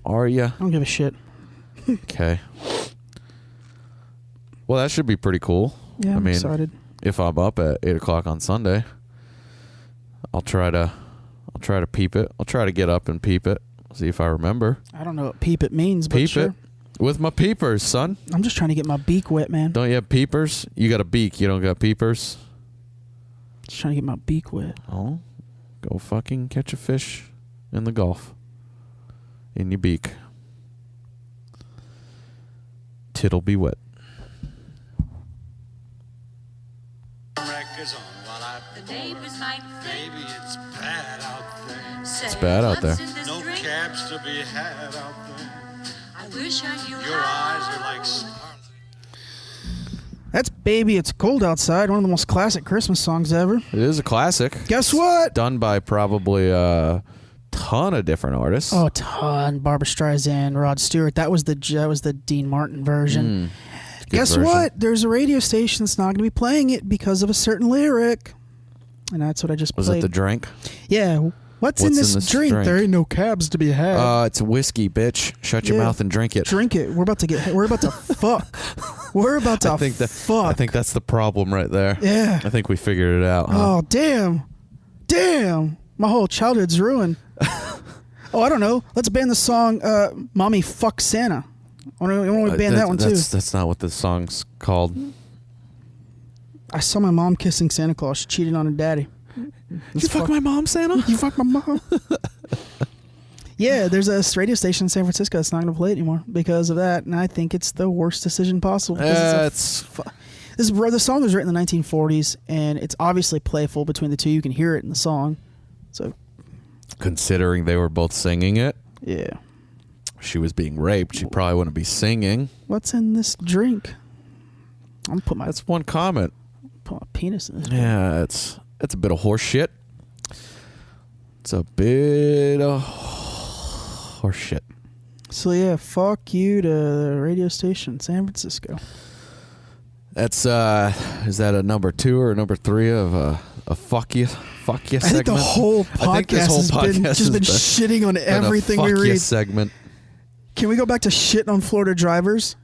I don't give a shit. Okay. Well, that should be pretty cool. Yeah, I'm excited. If I'm up at 8 o'clock on Sunday, I'll try to peep it. I'll try to get up and peep it. See if I remember. I don't know what peep it means, but Peep sure. it with my peepers, son. I'm just trying to get my beak wet, man. Don't you have peepers? You got a beak. You don't got peepers. Just trying to get my beak wet. Oh, go fucking catch a fish in the Gulf. In your beak. Tit'll be wet. The neighbors might think Baby, it's bad out there. it's bad out there. No cabs to be had out there. I wish I knew Your eyes are like stars. That's Baby It's Cold Outside, one of the most classic Christmas songs ever. It is a classic. Guess what? Done by probably a ton of different artists. Oh, a ton. Barbara Streisand, Rod Stewart. That was the Dean Martin version. Guess version. what? There's a radio station that's not going to be playing it because of a certain lyric. And that's what I just Was played. it the drink? Yeah. What's in this drink? There ain't no cabs to be had. It's whiskey, bitch. Shut your Yeah. mouth and drink it. Drink it. We're about to fuck. We're about to fuck. I think that's the problem right there. Yeah. I think we figured it out. Huh? Oh, damn. My whole childhood's ruined. Oh, I don't know. Let's ban the song Mommy Fuck Santa. I want to ban that one, too. That's not what the song's called. I saw my mom kissing Santa Claus. She cheated on her daddy. You fuck my mom, Santa? You fuck my mom. Yeah, there's a radio station in San Francisco that's not going to play it anymore because of that, and I think it's the worst decision possible. The song was written in the 1940s, and it's obviously playful between the two. You can hear it in the song. So, considering they were both singing it, yeah, she was being raped. She probably wouldn't be singing. What's in this drink? I'm gonna put my That's one comment. Put my penis in this. Yeah, it's a bit of horse shit. It's a bit of horse shit. So yeah, fuck you to the radio station in San Francisco. That's is that a number 2 or number 3 of a fuck you segment? I think the whole podcast has been shitting on everything we read. Segment. Can we go back to shitting on Florida drivers?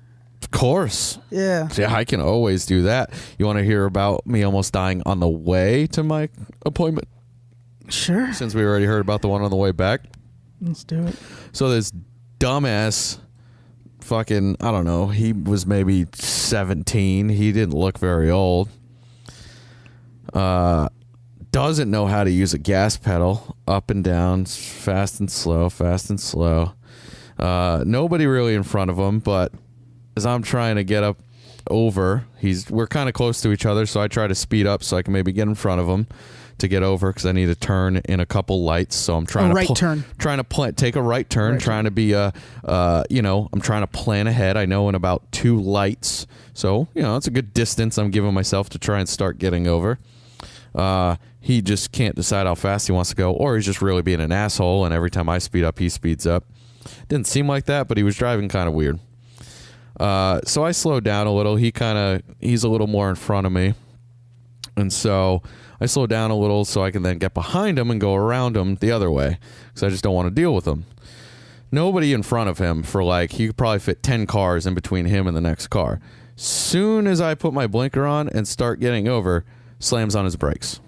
Of course. Yeah. Yeah, I can always do that. You want to hear about me almost dying on the way to my appointment? Sure. Since we already heard about the one on the way back. Let's do it. So this dumbass fucking, I don't know, he was maybe 17. He didn't look very old. Doesn't know how to use a gas pedal, up and down, fast and slow, fast and slow. Nobody really in front of him, but as I'm trying to get up over, we're kind of close to each other, so I try to speed up so I can maybe get in front of him to get over because I need to turn in a couple lights. So I'm trying to take a right turn, trying to be I'm trying to plan ahead. I know in about 2 lights. So, it's a good distance I'm giving myself to try and start getting over. He just can't decide how fast he wants to go, or he's just really being an asshole, and every time I speed up, he speeds up. Didn't seem like that, but he was driving kind of weird. So I slowed down a little. He's a little more in front of me. And so I slowed down a little so I can then get behind him and go around him the other way, because I just don't want to deal with him. Nobody in front of him he could probably fit 10 cars in between him and the next car. Soon as I put my blinker on and start getting over, slams on his brakes.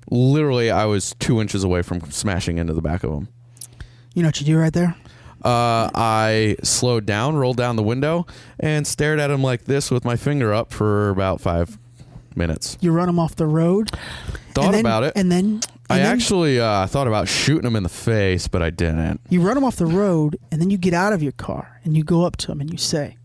Literally, I was 2 inches away from smashing into the back of him. You know what you do right there? I slowed down, rolled down the window, and stared at him like this with my finger up for about 5 minutes. You run him off the road? Thought about it. And then... I actually thought about shooting him in the face, but I didn't. You run him off the road, and then you get out of your car, and you go up to him, and you say...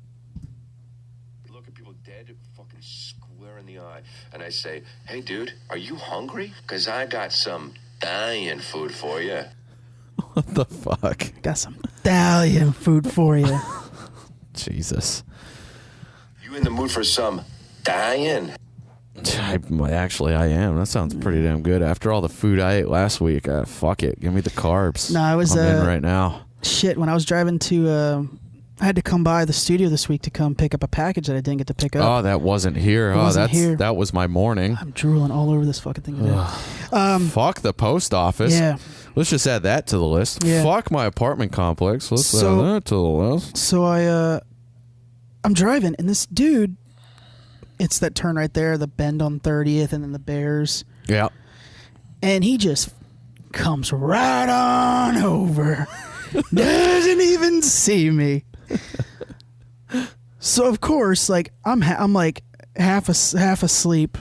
Look at people dead, fucking square in the eye. And I say, hey, dude, are you hungry? Because I got some dying food for you. What the fuck? Got some Italian food for you. Jesus. You in the mood for some dying? Actually, I am. That sounds pretty damn good. After all the food I ate last week, fuck it. Give me the carbs. No, I'm in right now. Shit, when I was driving to... I had to come by the studio this week to come pick up a package that I didn't get to pick up. Oh, that wasn't here. That was my morning. I'm drooling all over this fucking thing today. Fuck the post office. Yeah. Let's just add that to the list. Yeah. Fuck my apartment complex. Let's add that to the list. So I'm driving, and this dude, it's that turn right there, the bend on 30th, and then the Bears. Yeah. And he just comes right on over. Doesn't even see me. So of course, like I'm like half asleep.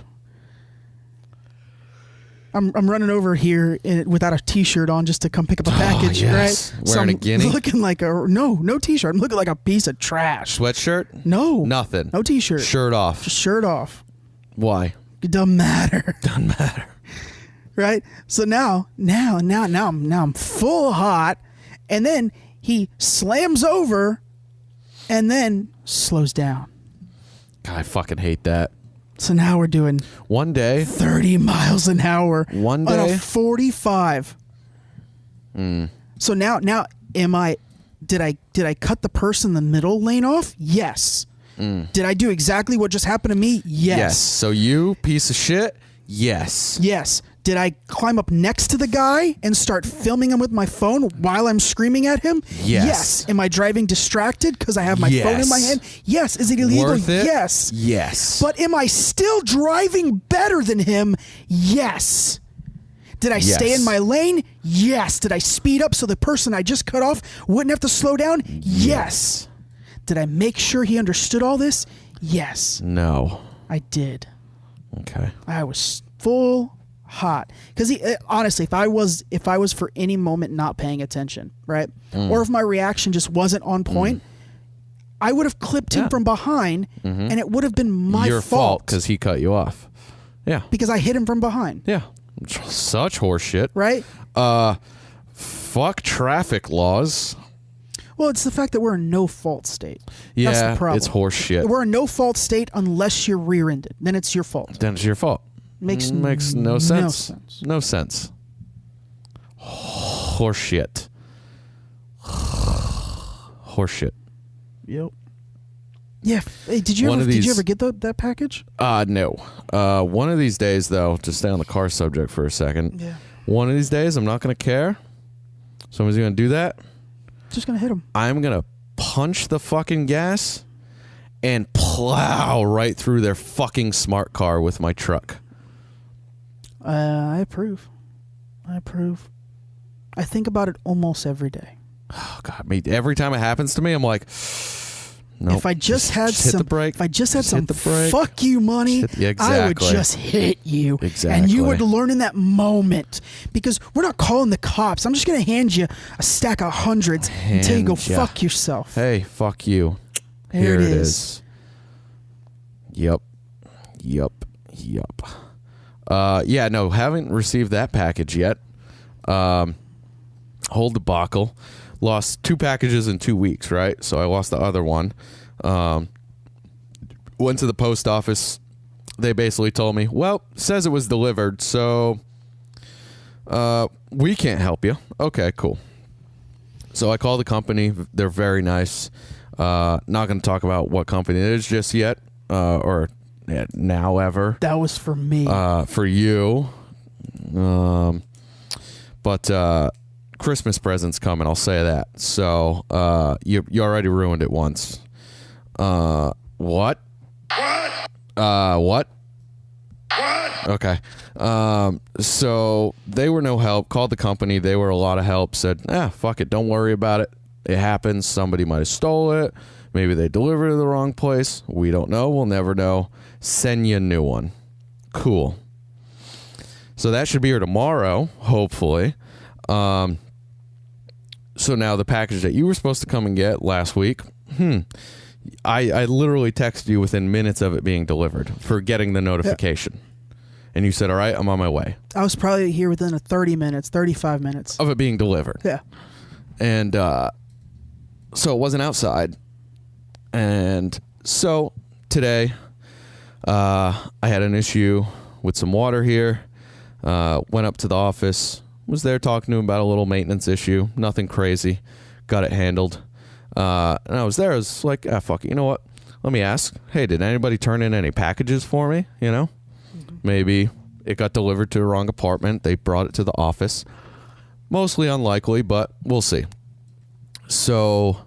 I'm running over here without a t-shirt on just to come pick up a package, yes. right? Wearing a guinea? Looking like no t-shirt. I'm looking like a piece of trash. Sweatshirt? No. Nothing. No t-shirt. Shirt off. Just shirt off. Why? It doesn't matter. Doesn't matter. Right? So now I'm full hot, and then he slams over and then slows down. God, I fucking hate that. So now we're doing one day 30 miles an hour one day on a 45. So now did I cut the person in the middle lane off? Yes. Did I do exactly what just happened to me? Yes. So you piece of shit? Yes. Yes. Did I climb up next to the guy and start filming him with my phone while I'm screaming at him? Yes. Am I driving distracted because I have my phone in my hand? Yes. Is it illegal? Worth it? Yes. Yes. But am I still driving better than him? Yes. Did I stay in my lane? Yes. Did I speed up so the person I just cut off wouldn't have to slow down? Yes. Did I make sure he understood all this? Yes. No. I did. Okay. I was full hot because honestly, if I was for any moment not paying attention, right, or if my reaction just wasn't on point, I would have clipped him from behind, and it would have been my your fault because he cut you off. Yeah, because I hit him from behind. Yeah, such horseshit, right? Fuck traffic laws. Well, it's the fact that we're a no-fault state. Yeah, that's the problem. It's horseshit. We're a no-fault state unless you're rear-ended. Then it's your fault. Then it's your fault. Makes no sense. No sense. Horseshit. Horseshit. Yep. Yeah. Hey, did you ever get that package? No. One of these days, though, to stay on the car subject for a second. Yeah. One of these days, I'm not going to care. Somebody's going to do that. Just gonna hit him. I'm going to punch the fucking gas and plow right through their fucking smart car with my truck. I approve. I think about it almost every day. Oh God! Every time it happens to me, I'm like, nope, if I just had hit some, the brake. If I just had some hit the brake. Fuck you money, I would Exactly. just hit you. Exactly. And you would learn in that moment because we're not calling the cops. I'm just gonna hand you a stack of hundreds until you go fuck yourself. Hey, fuck you. Here Here it it is. is. Yep. Yeah, no, haven't received that package yet. Whole debacle. Lost 2 packages in 2 weeks, right? So I lost the other one. Went to the post office. They basically told me, well, says it was delivered, so we can't help you. Okay, cool. So I called the company. They're very nice. Not going to talk about what company it is just yet, or now ever. That was for me. For you. But Christmas presents coming, I'll say that. So you already ruined it once. What? What? Okay. So they were no help. Called the company. They were a lot of help. Said, fuck it. Don't worry about it. It happens. Somebody might have stole it. Maybe they delivered it to the wrong place. We don't know. We'll never know. Send you a new one. Cool. So that should be here tomorrow, hopefully. So now the package that you were supposed to come and get last week, I literally texted you within minutes of it being delivered for getting the notification. Yeah. And you said, all right, I'm on my way. I was probably here within 35 minutes. Of it being delivered. Yeah. And so it wasn't outside. And so today I had an issue with some water here. Went up to the office. Was there talking to him about a little maintenance issue. Nothing crazy. Got it handled. And I was there. I was like, fuck it. You know what? Let me ask. Hey, did anybody turn in any packages for me? You know? Mm-hmm. Maybe it got delivered to the wrong apartment. They brought it to the office. Mostly unlikely, but we'll see. So,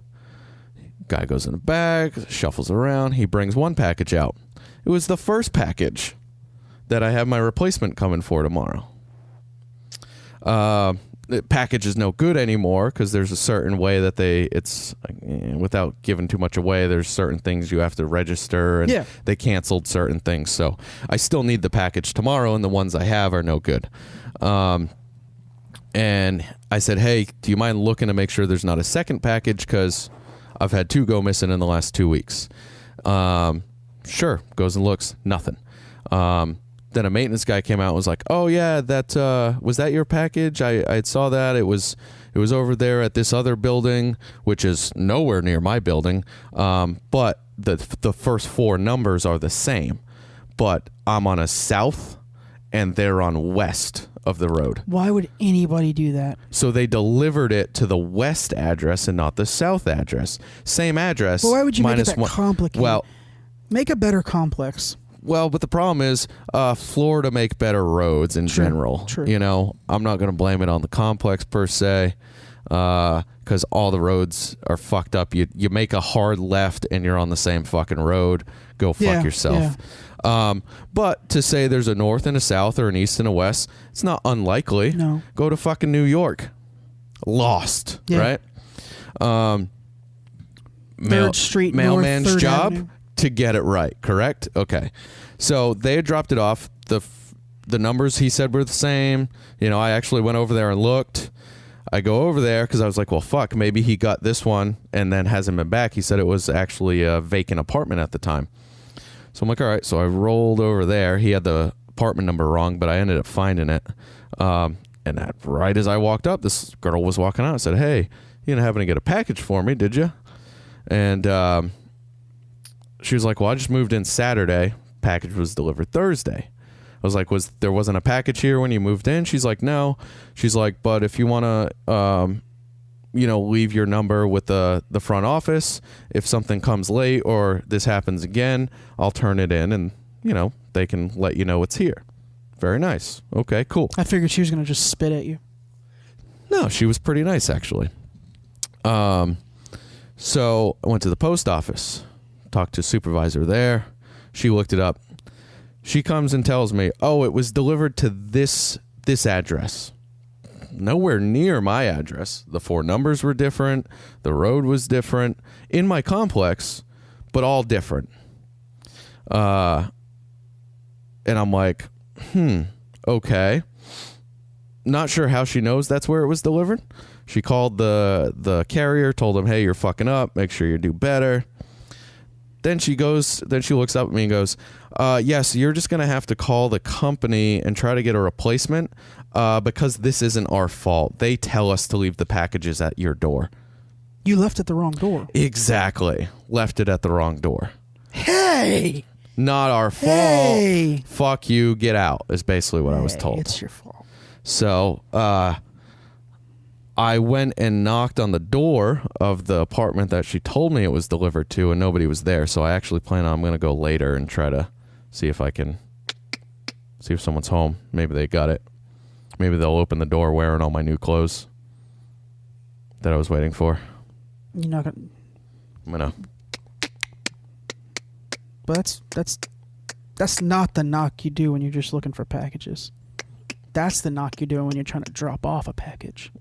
guy goes in the bag, shuffles around. He brings one package out. It was the first package that I have my replacement coming for tomorrow. The package is no good anymore because there's a certain way that without giving too much away, there's certain things you have to register, and they canceled certain things. So I still need the package tomorrow, and the ones I have are no good. And I said, hey, do you mind looking to make sure there's not a second package? Because I've had 2 go missing in the last 2 weeks. Sure. Goes and looks. Nothing. Then a maintenance guy came out and was like, oh, yeah, was that your package? I saw that. It was over there at this other building, which is nowhere near my building. But the first 4 numbers are the same. But I'm on a south and they're on west of the road. Why would anybody do that? So they delivered it to the west address and not the south address. Same address. Well, why would you make it that complicated? Well, make it better complex. Well, but the problem is Florida make better roads in general. True. You know, I'm not going to blame it on the complex per se because all the roads are fucked up. You make a hard left and you're on the same fucking road. Go fuck yourself. Yeah. But to say there's a north and a south or an east and a west, it's not unlikely. No. Go to fucking New York. Lost, right? Third Street, mailman's North, 3rd job. Avenue. To get it right, correct? Okay. So they had dropped it off. The numbers he said were the same. You know, I actually went over there and looked. I go over there because I was like, well, fuck, maybe he got this one and then hasn't been back. He said it was actually a vacant apartment at the time. So I'm like, all right. So I rolled over there. He had the apartment number wrong, but I ended up finding it. And right as I walked up, this girl was walking out and said, hey, you didn't happen to get a package for me, did you? And she was like, well, I just moved in Saturday. Package was delivered Thursday. I was like, there wasn't a package here when you moved in? She's like, no. She's like, but if you want to, leave your number with the front office, if something comes late or this happens again, I'll turn it in and, they can let you know it's here. Very nice. Okay, cool. I figured she was going to just spit at you. No, she was pretty nice, actually. So I went to the post office. Talked to a supervisor there. She looked it up. She comes and tells me, oh, it was delivered to this address. Nowhere near my address. The 4 numbers were different. The road was different. In my complex, but all different. And I'm like, okay. Not sure how she knows that's where it was delivered. She called the carrier, told him, hey, you're fucking up. Make sure you do better. Then she looks up at me and goes, yes, you're just going to have to call the company and try to get a replacement because this isn't our fault. They tell us to leave the packages at your door. You left at the wrong door. Exactly. Left it at the wrong door. Hey! Not our fault. Hey! Fuck you. Get out is basically what I was told. It's your fault. So I went and knocked on the door of the apartment that she told me it was delivered to, and nobody was there. So I actually plan on I'm going to go later and try to see if someone's home. Maybe they got it. Maybe they'll open the door wearing all my new clothes that I was waiting for. You're not gonna. I'm gonna. But that's not the knock you do when you're just looking for packages. That's the knock you're doing when you're trying to drop off a package.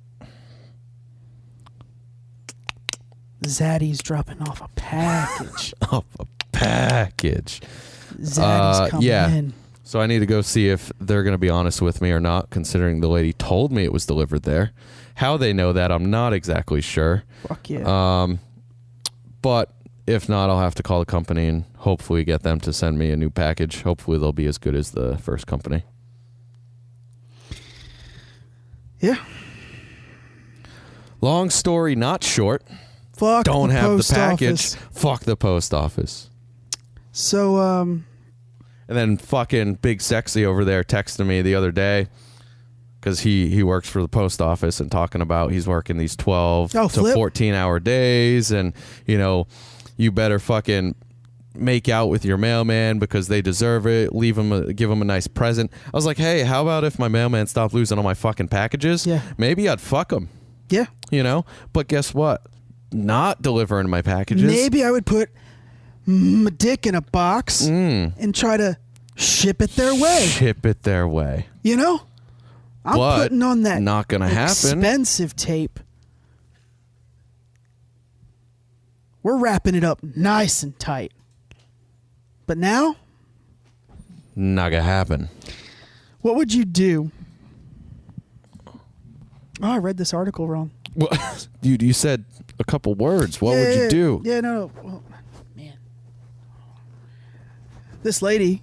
Zaddy's dropping off a package. Zaddy's coming in. So I need to go see if they're going to be honest with me or not, considering the lady told me it was delivered there. How they know that, I'm not exactly sure. Fuck yeah. But if not, I'll have to call the company and hopefully get them to send me a new package. Hopefully they'll be as good as the first company. Yeah. Long story, not short. Fuck Don't the have post the package. office. Fuck the post office. So, And then fucking Big Sexy over there texted me the other day because he works for the post office and talking about he's working these 12 to 14-hour days, and, you know, you better fucking make out with your mailman because they deserve it. Give him a nice present. I was like, hey, how about if my mailman stopped losing all my fucking packages? Yeah. Maybe I'd fuck him. Yeah. You know? But guess what? Not delivering my packages. Maybe I would put my dick in a box and try to ship it their way. Ship it their way. You know? I'm putting on that not gonna happen. Expensive tape. We're wrapping it up nice and tight. But now? Not gonna happen. What would you do? Oh, I read this article wrong. Well, you said a couple words. What would you do? Yeah, no. Well, man. This lady,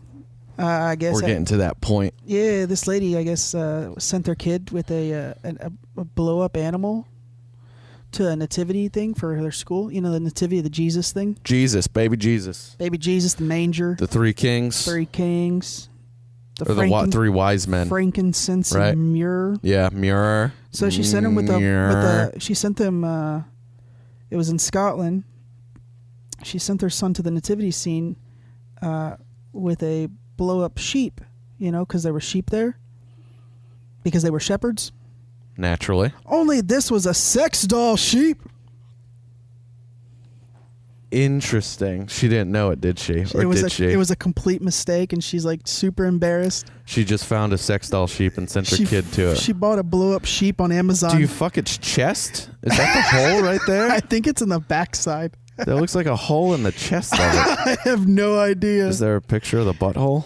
I guess. We're getting to that point. Yeah, this lady, I guess, sent her kid with a blow-up animal to a nativity thing for their school. You know, the nativity, the Jesus thing? Jesus, baby Jesus. Baby Jesus, the manger. The three kings. Three kings. The three wise men. Frankincense right? And myrrh. Yeah, myrrh. So she sent him with she sent them, it was in Scotland. She sent her son to the nativity scene with a blow-up sheep, you know, because there were sheep there. Because they were shepherds. Naturally. Only this was a sex doll sheep. Interesting. She didn't know it, did she? Or did she? It was a complete mistake, and she's like super embarrassed. She just found a sex doll sheep and sent her kid to it. She bought a blow-up sheep on Amazon. Do you fuck its chest? Is that the hole right there? I think it's in the backside. That looks like a hole in the chest of it. I have no idea. Is there a picture of the butthole?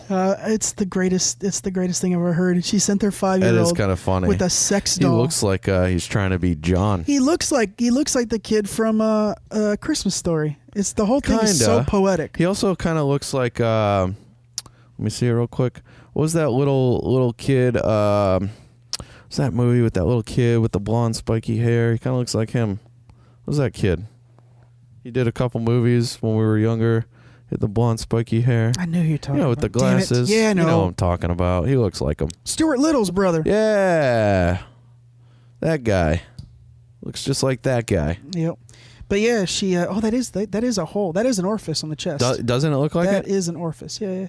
It's the greatest thing I've ever heard. She sent her 5-year-old. That is kind of funny. With a sex doll. He looks like he's trying to be John. He looks like the kid from a Christmas Story. It's the whole thing is so poetic. He also kind of looks like. Let me see it real quick. What was that little kid? What's that movie with that little kid with the blonde spiky hair? He kind of looks like him. What was that kid? He did a couple movies when we were younger. Had the blonde spiky hair. I knew you were talking about. You know, with the glasses. Yeah, I know. You know what I'm talking about. He looks like him. Stuart Little's brother. Yeah. That guy. Looks just like that guy. Yep. But yeah, she. That is a hole. That is an orifice on the chest. Doesn't it look like that? That it? is an orifice. Yeah.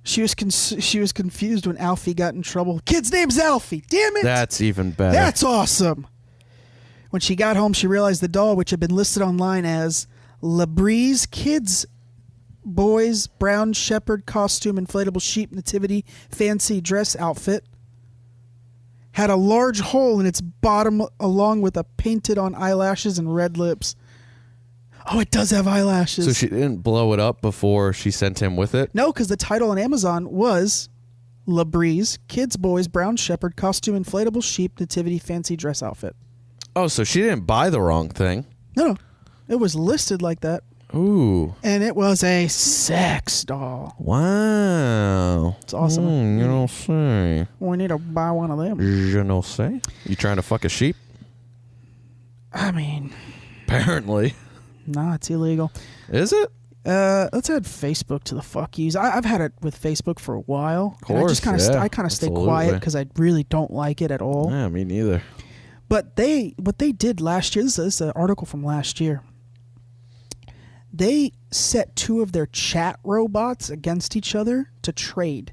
She was confused when Alfie got in trouble. Kid's name's Alfie. Damn it. That's even better. That's awesome. When she got home, she realized the doll, which had been listed online as Labree's Kids Boys Brown Shepherd Costume Inflatable Sheep Nativity Fancy Dress Outfit, had a large hole in its bottom along with a painted-on eyelashes and red lips. Oh, it does have eyelashes. So she didn't blow it up before she sent him with it? No, because the title on Amazon was Labree's Kids Boys Brown Shepherd Costume Inflatable Sheep Nativity Fancy Dress Outfit. Oh, so she didn't buy the wrong thing. No. It was listed like that. Ooh. And it was a sex doll. Wow. It's awesome. You don't say. We need to buy one of them. Je ne sais. You trying to fuck a sheep? I mean, apparently. Nah, it's illegal. Is it? Let's add Facebook to the fuck yous. I've had it with Facebook for a while. Of course, I just kind of I kind of stay quiet because I really don't like it at all. Yeah, me neither. But what they did last year. This is an article from last year. They set 2 of their chat robots against each other to trade.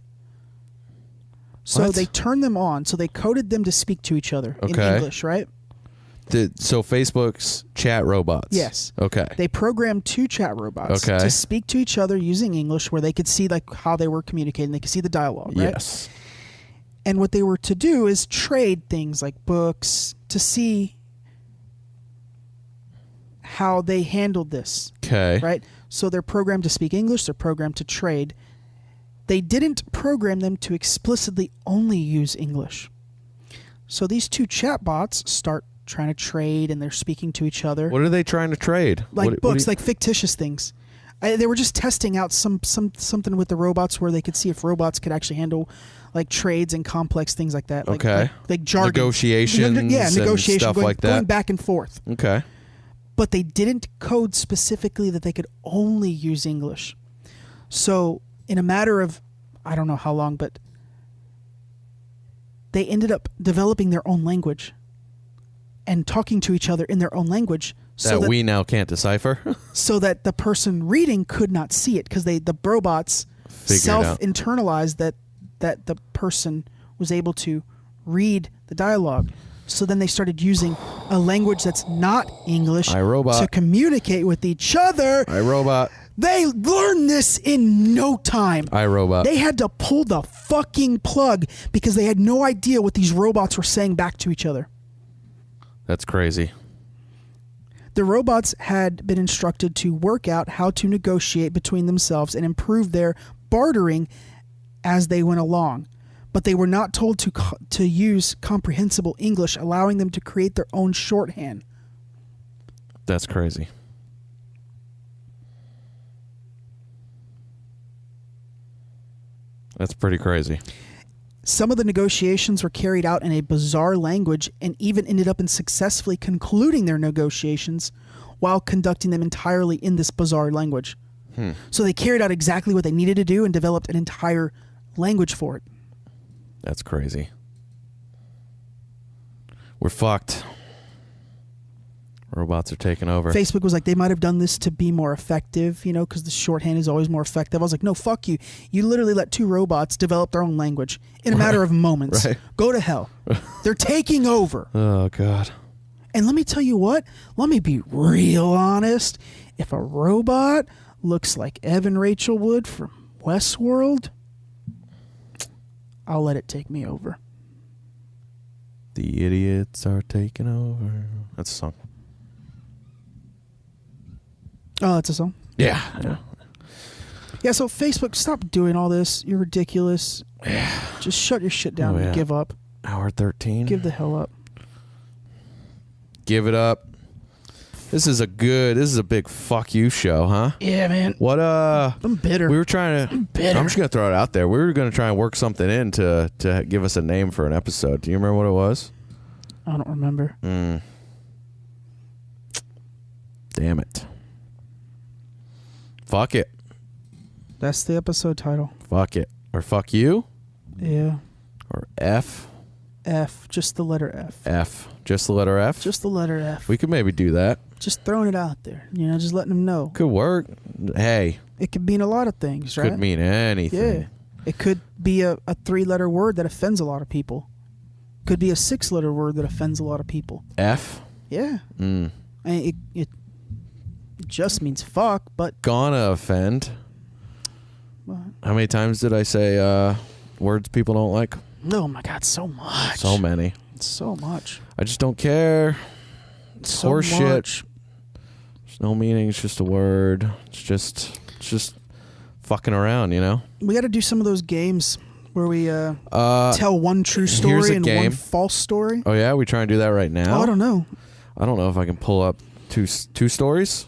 So What? they turned them on. So they coded them to speak to each other in English, right? So Facebook's chat robots. Yes. Okay. They programmed 2 chat robots to speak to each other using English, where they could see like how they were communicating. They could see the dialogue, right? Yes. And what they were to do is trade things like books to see how they handled this. Okay. Right? So they're programmed to speak English. They're programmed to trade. They didn't program them to explicitly only use English. So these 2 chatbots start trying to trade, and they're speaking to each other. What are they trying to trade? Like books, like fictitious things. They were just testing out something with the robots where they could see if robots could actually handle like trades and complex things like that. Like jargon. Negotiations negotiation, and stuff like that. Going back and forth. Okay. But they didn't code specifically that they could only use English. So in a matter of, I don't know how long, but they ended up developing their own language and talking to each other in their own language. That we now can't decipher? So that the person reading could not see it, because the robots self-internalized that the person was able to read the dialogue. So then they started using a language that's not English to communicate with each other. iRobot. They learned this in no time. iRobot. They had to pull the fucking plug because they had no idea what these robots were saying back to each other. That's crazy. The robots had been instructed to work out how to negotiate between themselves and improve their bartering as they went along. But they were not told to use comprehensible English, allowing them to create their own shorthand. That's crazy. That's pretty crazy. Some of the negotiations were carried out in a bizarre language and even ended up in successfully concluding their negotiations while conducting them entirely in this bizarre language. So they carried out exactly what they needed to do and developed an entire language for it. That's crazy. We're fucked. Robots are taking over. Facebook was like, they might have done this to be more effective, because the shorthand is always more effective. I was like, no, fuck you. You literally let 2 robots develop their own language in a matter of moments. Right. Go to hell. They're taking over. Oh, God. And let me tell you what. Let me be real honest. If a robot looks like Evan Rachel Wood from Westworld, I'll let it take me over. The idiots are taking over. That's a song. Oh, that's a song? Yeah. Yeah, so Facebook, stop doing all this. You're ridiculous. Just shut your shit down and give up. Hour 13. Give the hell up. Give it up. This is a big fuck you show, huh? Yeah, man. What, I'm bitter. We were trying to... I'm bitter. I'm just going to throw it out there. We were going to try and work something in to give us a name for an episode. Do you remember what it was? I don't remember. Damn it. Fuck it. That's the episode title. Fuck it. Or fuck you? Yeah. Or F? F. Just the letter F. F. Just the letter F? Just the letter F. We could maybe do that. Just throwing it out there. Just letting them know. Could work. Hey. It could mean a lot of things, right? Could mean anything. Yeah. It could be a 3-letter word that offends a lot of people. Could be a 6-letter word that offends a lot of people. F? Yeah. I mean, it just means fuck, but... Gonna offend. What? How many times did I say words people don't like? Oh my God, so much. So many. So much. I just don't care. It's so horseshit. Much. There's no meaning. It's just a word. It's just fucking around, We got to do some of those games where we tell one true story and one false story. Oh, yeah? We try and do that right now? Oh, I don't know. I don't know if I can pull up two stories.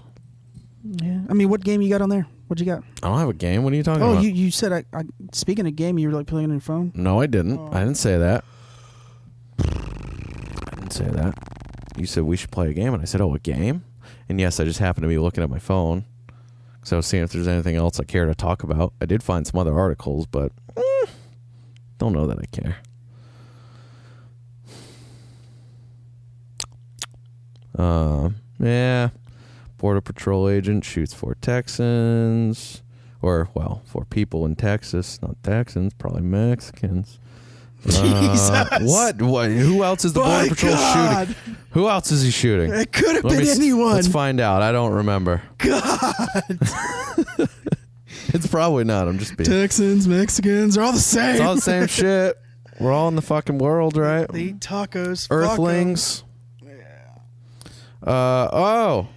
Yeah. I mean, what game you got on there? What you got? I don't have a game. What are you talking Oh, about? you said I speaking of game, you were like playing on your phone. No, I didn't. Oh. I didn't say that. I didn't say that. You said we should play a game, and I said, "Oh, a game?" And yes, I just happened to be looking at my phone, so I was seeing if there's anything else I care to talk about. I did find some other articles, but don't know that I care. Yeah. Border Patrol agent shoots 4 Texans. Or, well, 4 people in Texas. Not Texans, probably Mexicans. Jesus. What? Who else is the Border Patrol shooting? Who else is he shooting? It could have been anyone. Let's find out. I don't remember. God. It's probably not. I'm just being... Texans, Mexicans, are all the same. It's all the same shit. We're all in the fucking world, right? They eat tacos. Earthlings. Oh.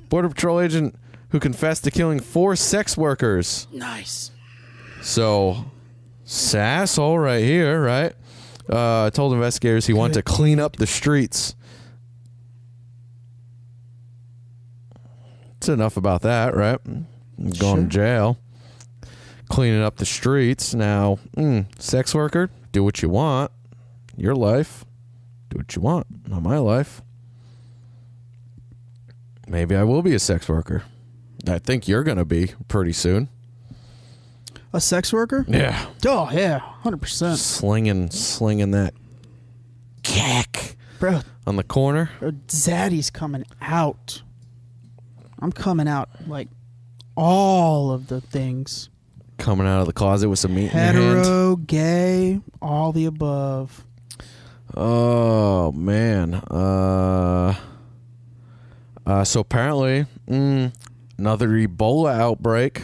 Border Patrol agent who confessed to killing 4 sex workers. Nice. So, asshole right here, right? Told investigators he wanted to clean up the streets. It's enough about that, right? Going to jail. Cleaning up the streets. Now, sex worker, do what you want. Your life. Do what you want. Not my life. Maybe I will be a sex worker. I think you're going to be pretty soon. A sex worker? Yeah. Oh, yeah. 100%. Slinging that cack. Bro. On the corner. Bro, Zaddy's coming out. I'm coming out like all of the things. Coming out of the closet with some meat in your hand. Hetero, gay, all the above. Oh, man. So apparently, another Ebola outbreak.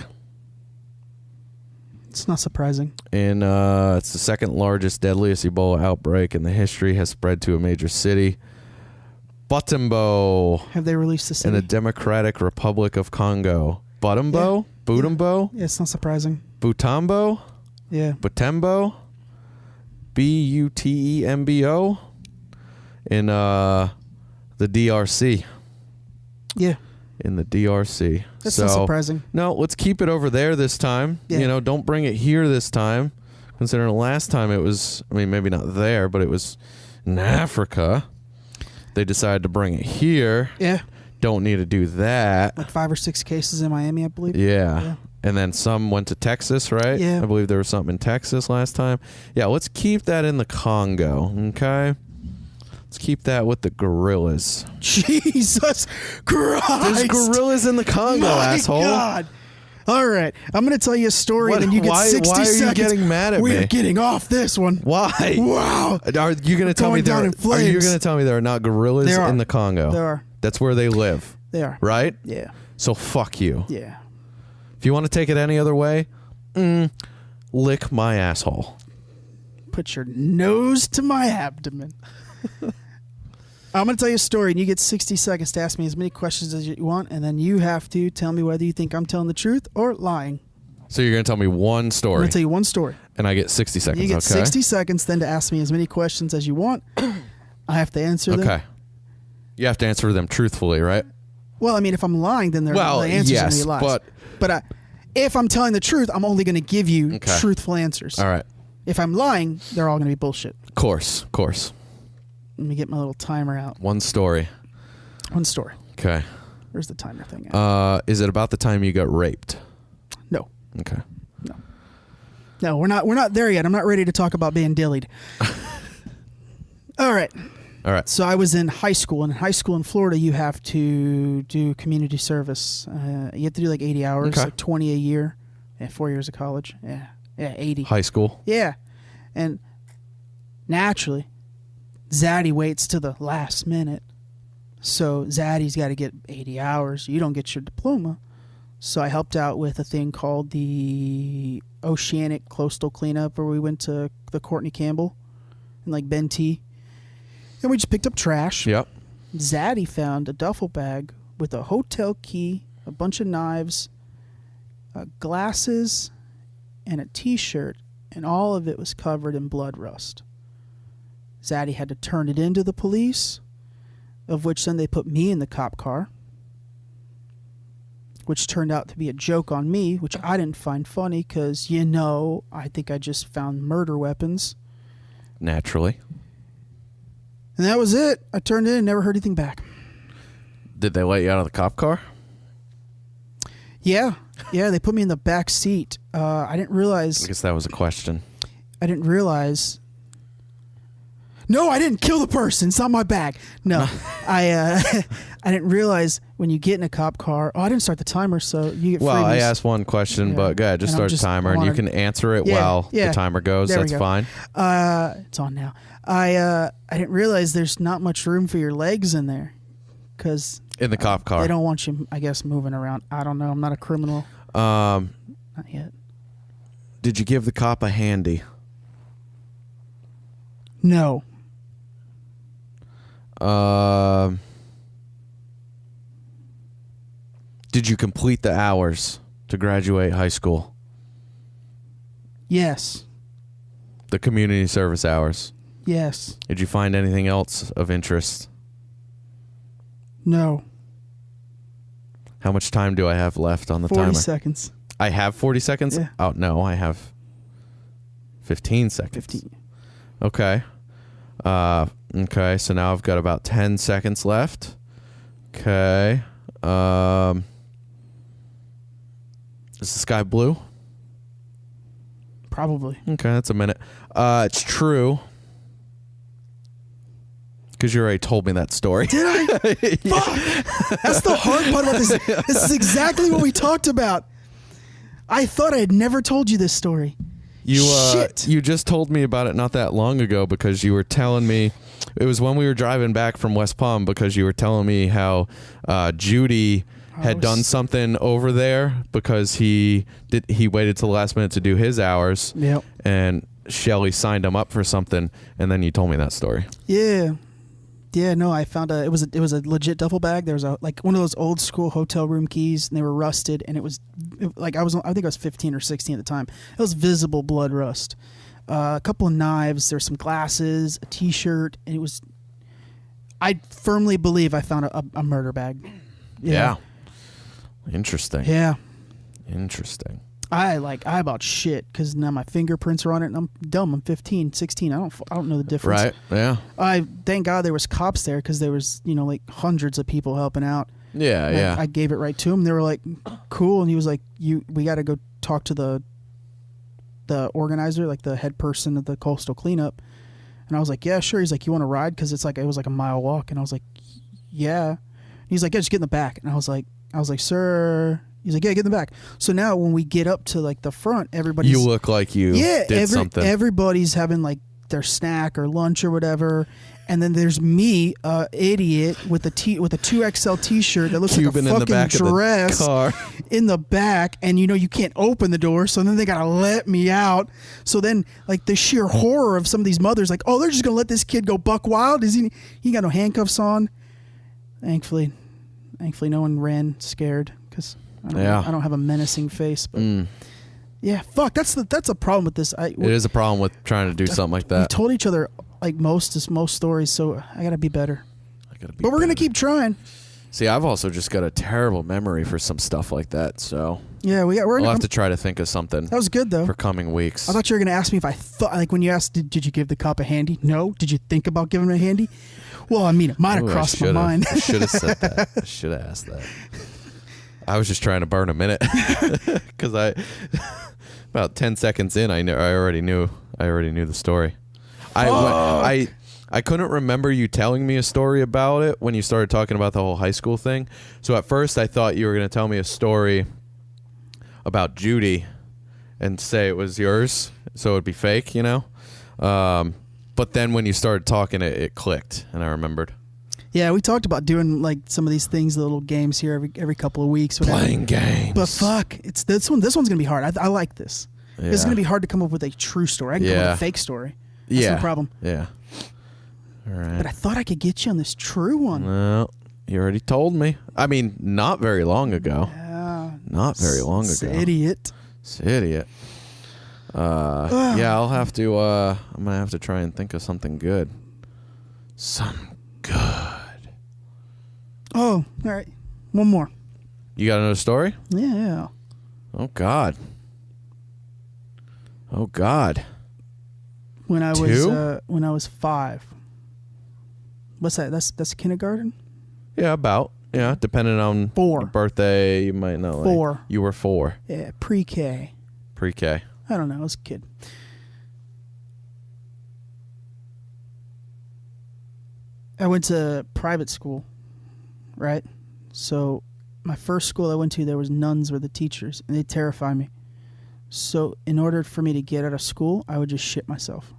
It's not surprising. And it's the second largest, deadliest Ebola outbreak in the history. Has spread to a major city, Butembo. Have they released the city? In the Democratic Republic of Congo. Butembo? Yeah. Butembo? Yeah, it's not surprising. Butembo? Yeah. Butembo? Butembo? In the DRC. Yeah. In the DRC. That's not surprising. No, let's keep it over there this time. Yeah. You know, don't bring it here this time. Considering the last time it was, I mean, maybe not there, but it was in Africa. They decided to bring it here. Yeah. Don't need to do that. Like 5 or 6 cases in Miami, I believe. Yeah. And then some went to Texas, right? Yeah. I believe there was something in Texas last time. Yeah, let's keep that in the Congo, okay? Let's keep that with the gorillas. Jesus Christ. There's gorillas in the Congo, asshole. God. All right. I'm going to tell you a story, and then you get 60 seconds. Why are you getting mad at me? We're getting off this one. Why? Wow. Are you going to tell me down in flames. Are you going to tell me there are not gorillas There are. in the Congo? There are. That's where they live. They are. Right? Yeah. So fuck you. Yeah. If you want to take it any other way, lick my asshole. Put your nose to my abdomen. I'm going to tell you a story, and you get 60 seconds to ask me as many questions as you want, and then you have to tell me whether you think I'm telling the truth or lying. So you're going to tell me one I'm story. going to tell you one story. And I get 60 seconds, You get okay? 60 seconds then to ask me as many questions as you want. I have to answer them. Okay. You have to answer them truthfully, right? Well, I mean, if I'm lying, then the answers are going to be lies. But if I'm telling the truth, I'm only going to give you truthful answers. All right. If I'm lying, they're all going to be bullshit. Of course. Let me get my little timer out. One story. One story. Okay. Where's the timer thing at? Is it about the time you got raped? No. Okay. No, we're not there yet. I'm not ready to talk about being dillied. All right. So I was in high school, and in high school in Florida, you have to do community service. You have to do like 80 hours, like 20 a year, and 4 years of college. Yeah, 80. High school. Yeah, and naturally, Zaddy waits to the last minute. So Zaddy's got to get 80 hours. You don't get your diploma. So I helped out with a thing called the Oceanic Coastal Cleanup, where we went to the Courtney Campbell and like Ben T. And we just picked up trash. Yep. Zaddy found a duffel bag with a hotel key, a bunch of knives, glasses, and a T-shirt, and all of it was covered in blood rust. Zaddy had to turn it into the police, of which then they put me in the cop car. which turned out to be a joke on me, which I didn't find funny because, I think I just found murder weapons. Naturally. And that was it. I turned in and never heard anything back. Did they let you out of the cop car? Yeah. Yeah, they put me in the back seat. I didn't realize... I guess that was a question. I didn't realize... No, I didn't kill the person. It's not my bag. No, I didn't realize when you get in a cop car. Oh, I didn't start the timer, so you get. Well, freebies. I asked one question, but go ahead, just start the timer, and you can answer it while the timer goes. That's fine. It's on now. I didn't realize there's not much room for your legs in there, because in the cop car they don't want you, I guess, moving around. I don't know. I'm not a criminal. Not yet. Did you give the cop a handy? No. Did you complete the hours to graduate high school? Yes. The community service hours? Yes. Did you find anything else of interest? No. How much time do I have left on the 40 timer? 40 seconds. I have 40 seconds? Yeah. Oh, no, I have 15 seconds. 15. Okay. Okay, so now I've got about 10 seconds left. Okay. Is the sky blue? Probably. Okay, that's a minute. It's true. Because you already told me that story. Did I? Fuck! That's the hard part about this. This is exactly what we talked about. I thought I had never told you this story. Shit. You just told me about it not that long ago because you were telling me, it was when we were driving back from West Palm, because you were telling me how Judy had done something over there because he waited till the last minute to do his hours. Yep. And Shelly signed him up for something, and then you told me that story. Yeah. Yeah, no, I found it was a legit duffel bag. There was like one of those old school hotel room keys, and they were rusted, and I think I was 15 or 16 at the time. It was visible blood rust. A couple of knives, there's some glasses, a t-shirt, and it was, I firmly believe I found a murder bag. Yeah. Interesting. Yeah. Interesting. I about shit because now my fingerprints are on it, and I'm dumb. I'm 15, 16. I don't know the difference. Right. Yeah. I thank God there was cops there because there was like hundreds of people helping out. Yeah. And yeah. I gave it right to him. They were like, "Cool," and he was like, we got to go talk to the organizer, like the head person of the coastal cleanup." And I was like, "Yeah, sure." He's like, "You want to ride?" Because it was like a mile walk, and I was like, "Yeah." And he's like, "Yeah, just get in the back." And I was like, "Sir." He's like, "Yeah, get in the back." So now when we get up to like the front, everybody's... You look like you did something. Everybody's having like their snack or lunch or whatever. And then there's me, idiot, with a 2XL t-shirt that looks Cuban like a in the back fucking dress of the car. in the back. And you can't open the door. So then they got to let me out. So then like the sheer horror of some of these mothers, like, oh, they're just going to let this kid go buck wild? He got no handcuffs on. Thankfully no one ran scared because... I don't have a menacing face, but yeah, fuck. That's a problem with this. It is a problem with trying to do something like that. We told each other like most stories, so I gotta be better. But we're gonna keep trying. See, I've also just got a terrible memory for some stuff like that. So yeah, we'll have to try to think of something. That was good though for coming weeks. I thought you were gonna ask me if I thought, like when you asked, did you give the cop a handy? No. Did you think about giving him a handy? Well, I mean, it might have crossed my mind. I should have said that. I should have asked that. I was just trying to burn a minute because about 10 seconds in, I already knew the story. I couldn't remember you telling me a story about it when you started talking about the whole high school thing. So at first I thought you were going to tell me a story about Judy and say it was yours, so it would be fake, But then when you started talking, it clicked, and I remembered. Yeah, we talked about doing like some of these things, the little games here every couple of weeks. Whatever. Playing games. But fuck, it's this one. This one's gonna be hard. I like this. Yeah. It's gonna be hard to come up with a true story. I can come up with a fake story. That's no problem. Yeah. All right. But I thought I could get you on this true one. Well, you already told me. I mean, not very long ago. Yeah. Not very long ago. Idiot. Yeah, I'll have to. I'm gonna have to try and think of something good. Some good. Oh, all right. One more. You got another story? Yeah. Oh God. Oh God. When I was 5. What's that? That's kindergarten? Yeah, about. Yeah, depending on 4. your birthday, you might know. 4. You were 4. Yeah, pre-K. Pre-K. I don't know. I was a kid. I went to private school, right? So my first school I went to, there was nuns were the teachers, and they terrify me. So in order for me to get out of school, I would just shit myself.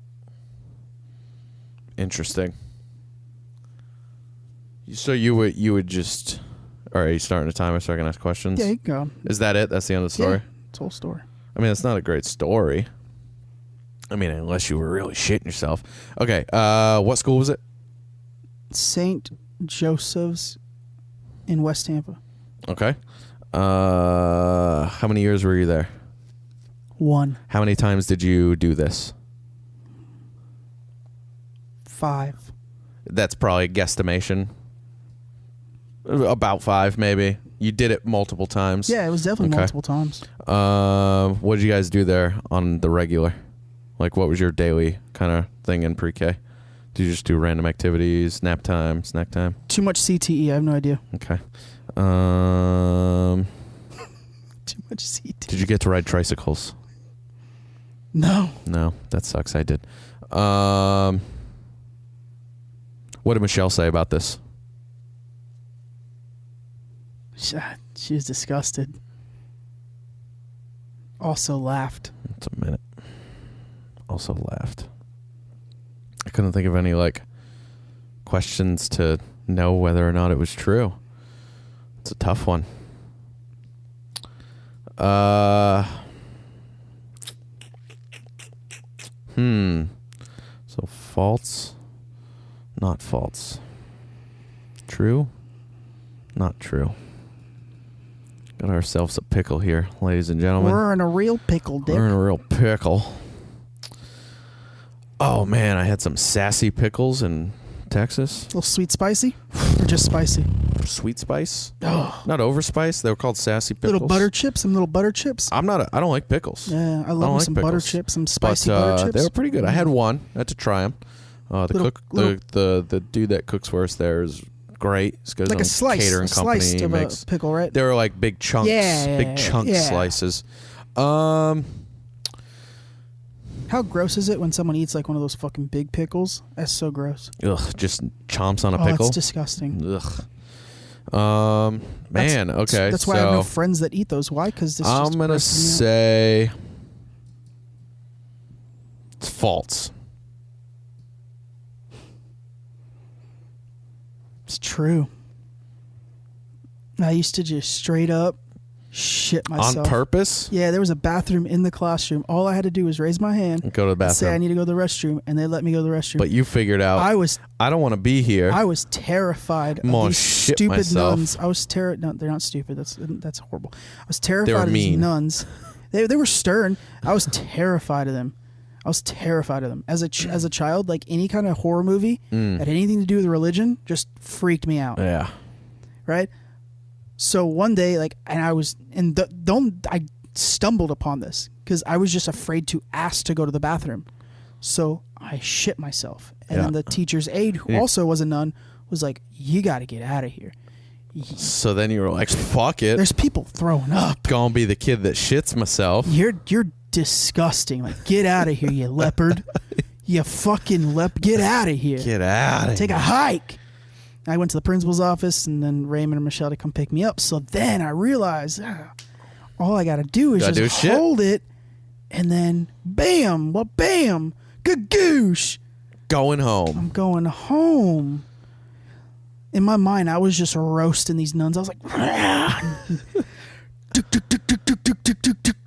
Interesting. So you would just... All right, you starting a timer so I can ask questions? Yeah, you can go. Is that it? That's the end of the story? Yeah, it's a whole story. I mean, it's not a great story. I mean, unless you were really shitting yourself. Okay, what school was it? St. Joseph's in West Tampa. Okay. How many years were you there? 1. How many times did you do this? 5. That's probably a guesstimation. About 5, maybe. You did it multiple times. Yeah, it was definitely multiple times. What did you guys do there on the regular? Like, what was your daily kind of thing in pre-K? Did you just do random activities, nap time, snack time? Too much CTE. I have no idea. Okay. Too much CTE. Did you get to ride tricycles? No. No, that sucks. I did. What did Michelle say about this? She was disgusted. Also laughed. It's a minute. Also laughed. I couldn't think of any, like, questions to know whether or not it was true. It's a tough one. So false, not false. True, not true. Got ourselves a pickle here, ladies and gentlemen. We're in a real pickle, Dick. We're in a real pickle. Oh, man, I had some sassy pickles in Texas. A little sweet spicy? Or just spicy? Sweet spice? Oh. Not overspice. They were called sassy pickles. Little butter chips? Some little butter chips? I don't like pickles. Yeah, I love some butter chips, some spicy butter chips. They were pretty good. I had one. I had to try them. The dude that cooks for us there is great. He's got like his own catering company. Slice of a pickle, right? They were like big chunks, big chunk slices. How gross is it when someone eats like one of those fucking big pickles? That's so gross. Ugh, just chomps on a pickle. It's disgusting. Ugh. Man, okay. That's why I have no friends that eat those. Why? Because I'm gonna say it's false. It's true. I used to just straight up shit myself. On purpose? Yeah, there was a bathroom in the classroom. All I had to do was raise my hand and go to the bathroom. Say I need to go to the restroom, and they let me go to the restroom. But you figured out I don't want to be here. I was terrified of these stupid nuns. I was terrified. No, they're not stupid. That's horrible. I was terrified of these nuns. They were stern. I was terrified of them. As a child, like any kind of horror movie that had anything to do with religion just freaked me out. Yeah. Right? So one day, I stumbled upon this because I was just afraid to ask to go to the bathroom. So I shit myself. And then the teacher's aide, who also was a nun, was like, "You got to get out of here." So then you were like, "Fuck it." There's people throwing up. Gonna be the kid that shits myself. You're disgusting. Like, get out of here, you leopard. You fucking get out of here. Get out of here. Take a hike. I went to the principal's office, and then Raymond and Michelle to come pick me up. So then I realized all I got to do is just hold it, and then bam, gagoosh. Going home. I'm going home. In my mind, I was just roasting these nuns. I was like,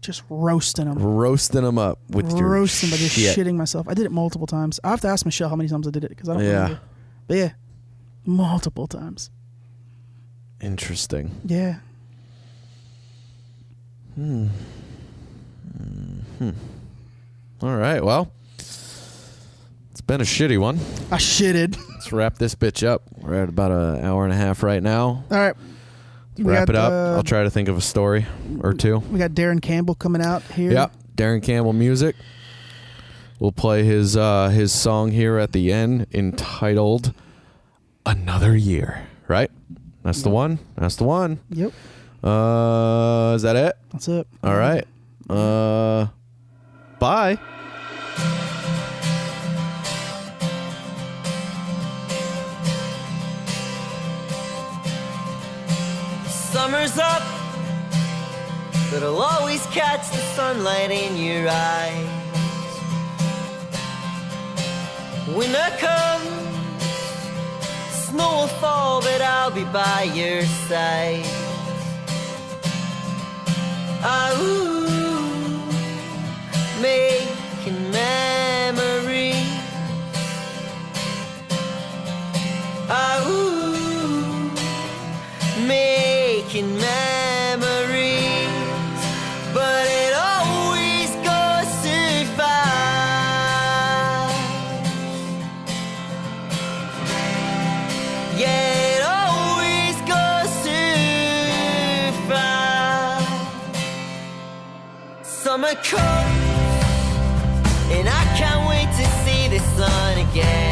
just roasting them. Roasting them up with your shit. Just shitting myself. I did it multiple times. I have to ask Michelle how many times I did it because I don't remember. But yeah. Multiple times. Interesting. Yeah. All right. Well, it's been a shitty one. I shitted. Let's wrap this bitch up. We're at about an hour and a half right now. All right. wrap it up. I'll try to think of a story or two. We got Darren Campbell coming out here. Yep, Darren Campbell music. We'll play his song here at the end, entitled "Another Year." Right? That's the one. That's the one. Yep. Is that it? That's it. All right. Bye. Summer's up, but I'll always catch the sunlight in your eyes. Winter comes, snow will fall, but I'll be by your side. Making memories. Making memories, but it always goes too fast. Yeah, it always goes too fast. Summer comes, and I can't wait to see the sun again.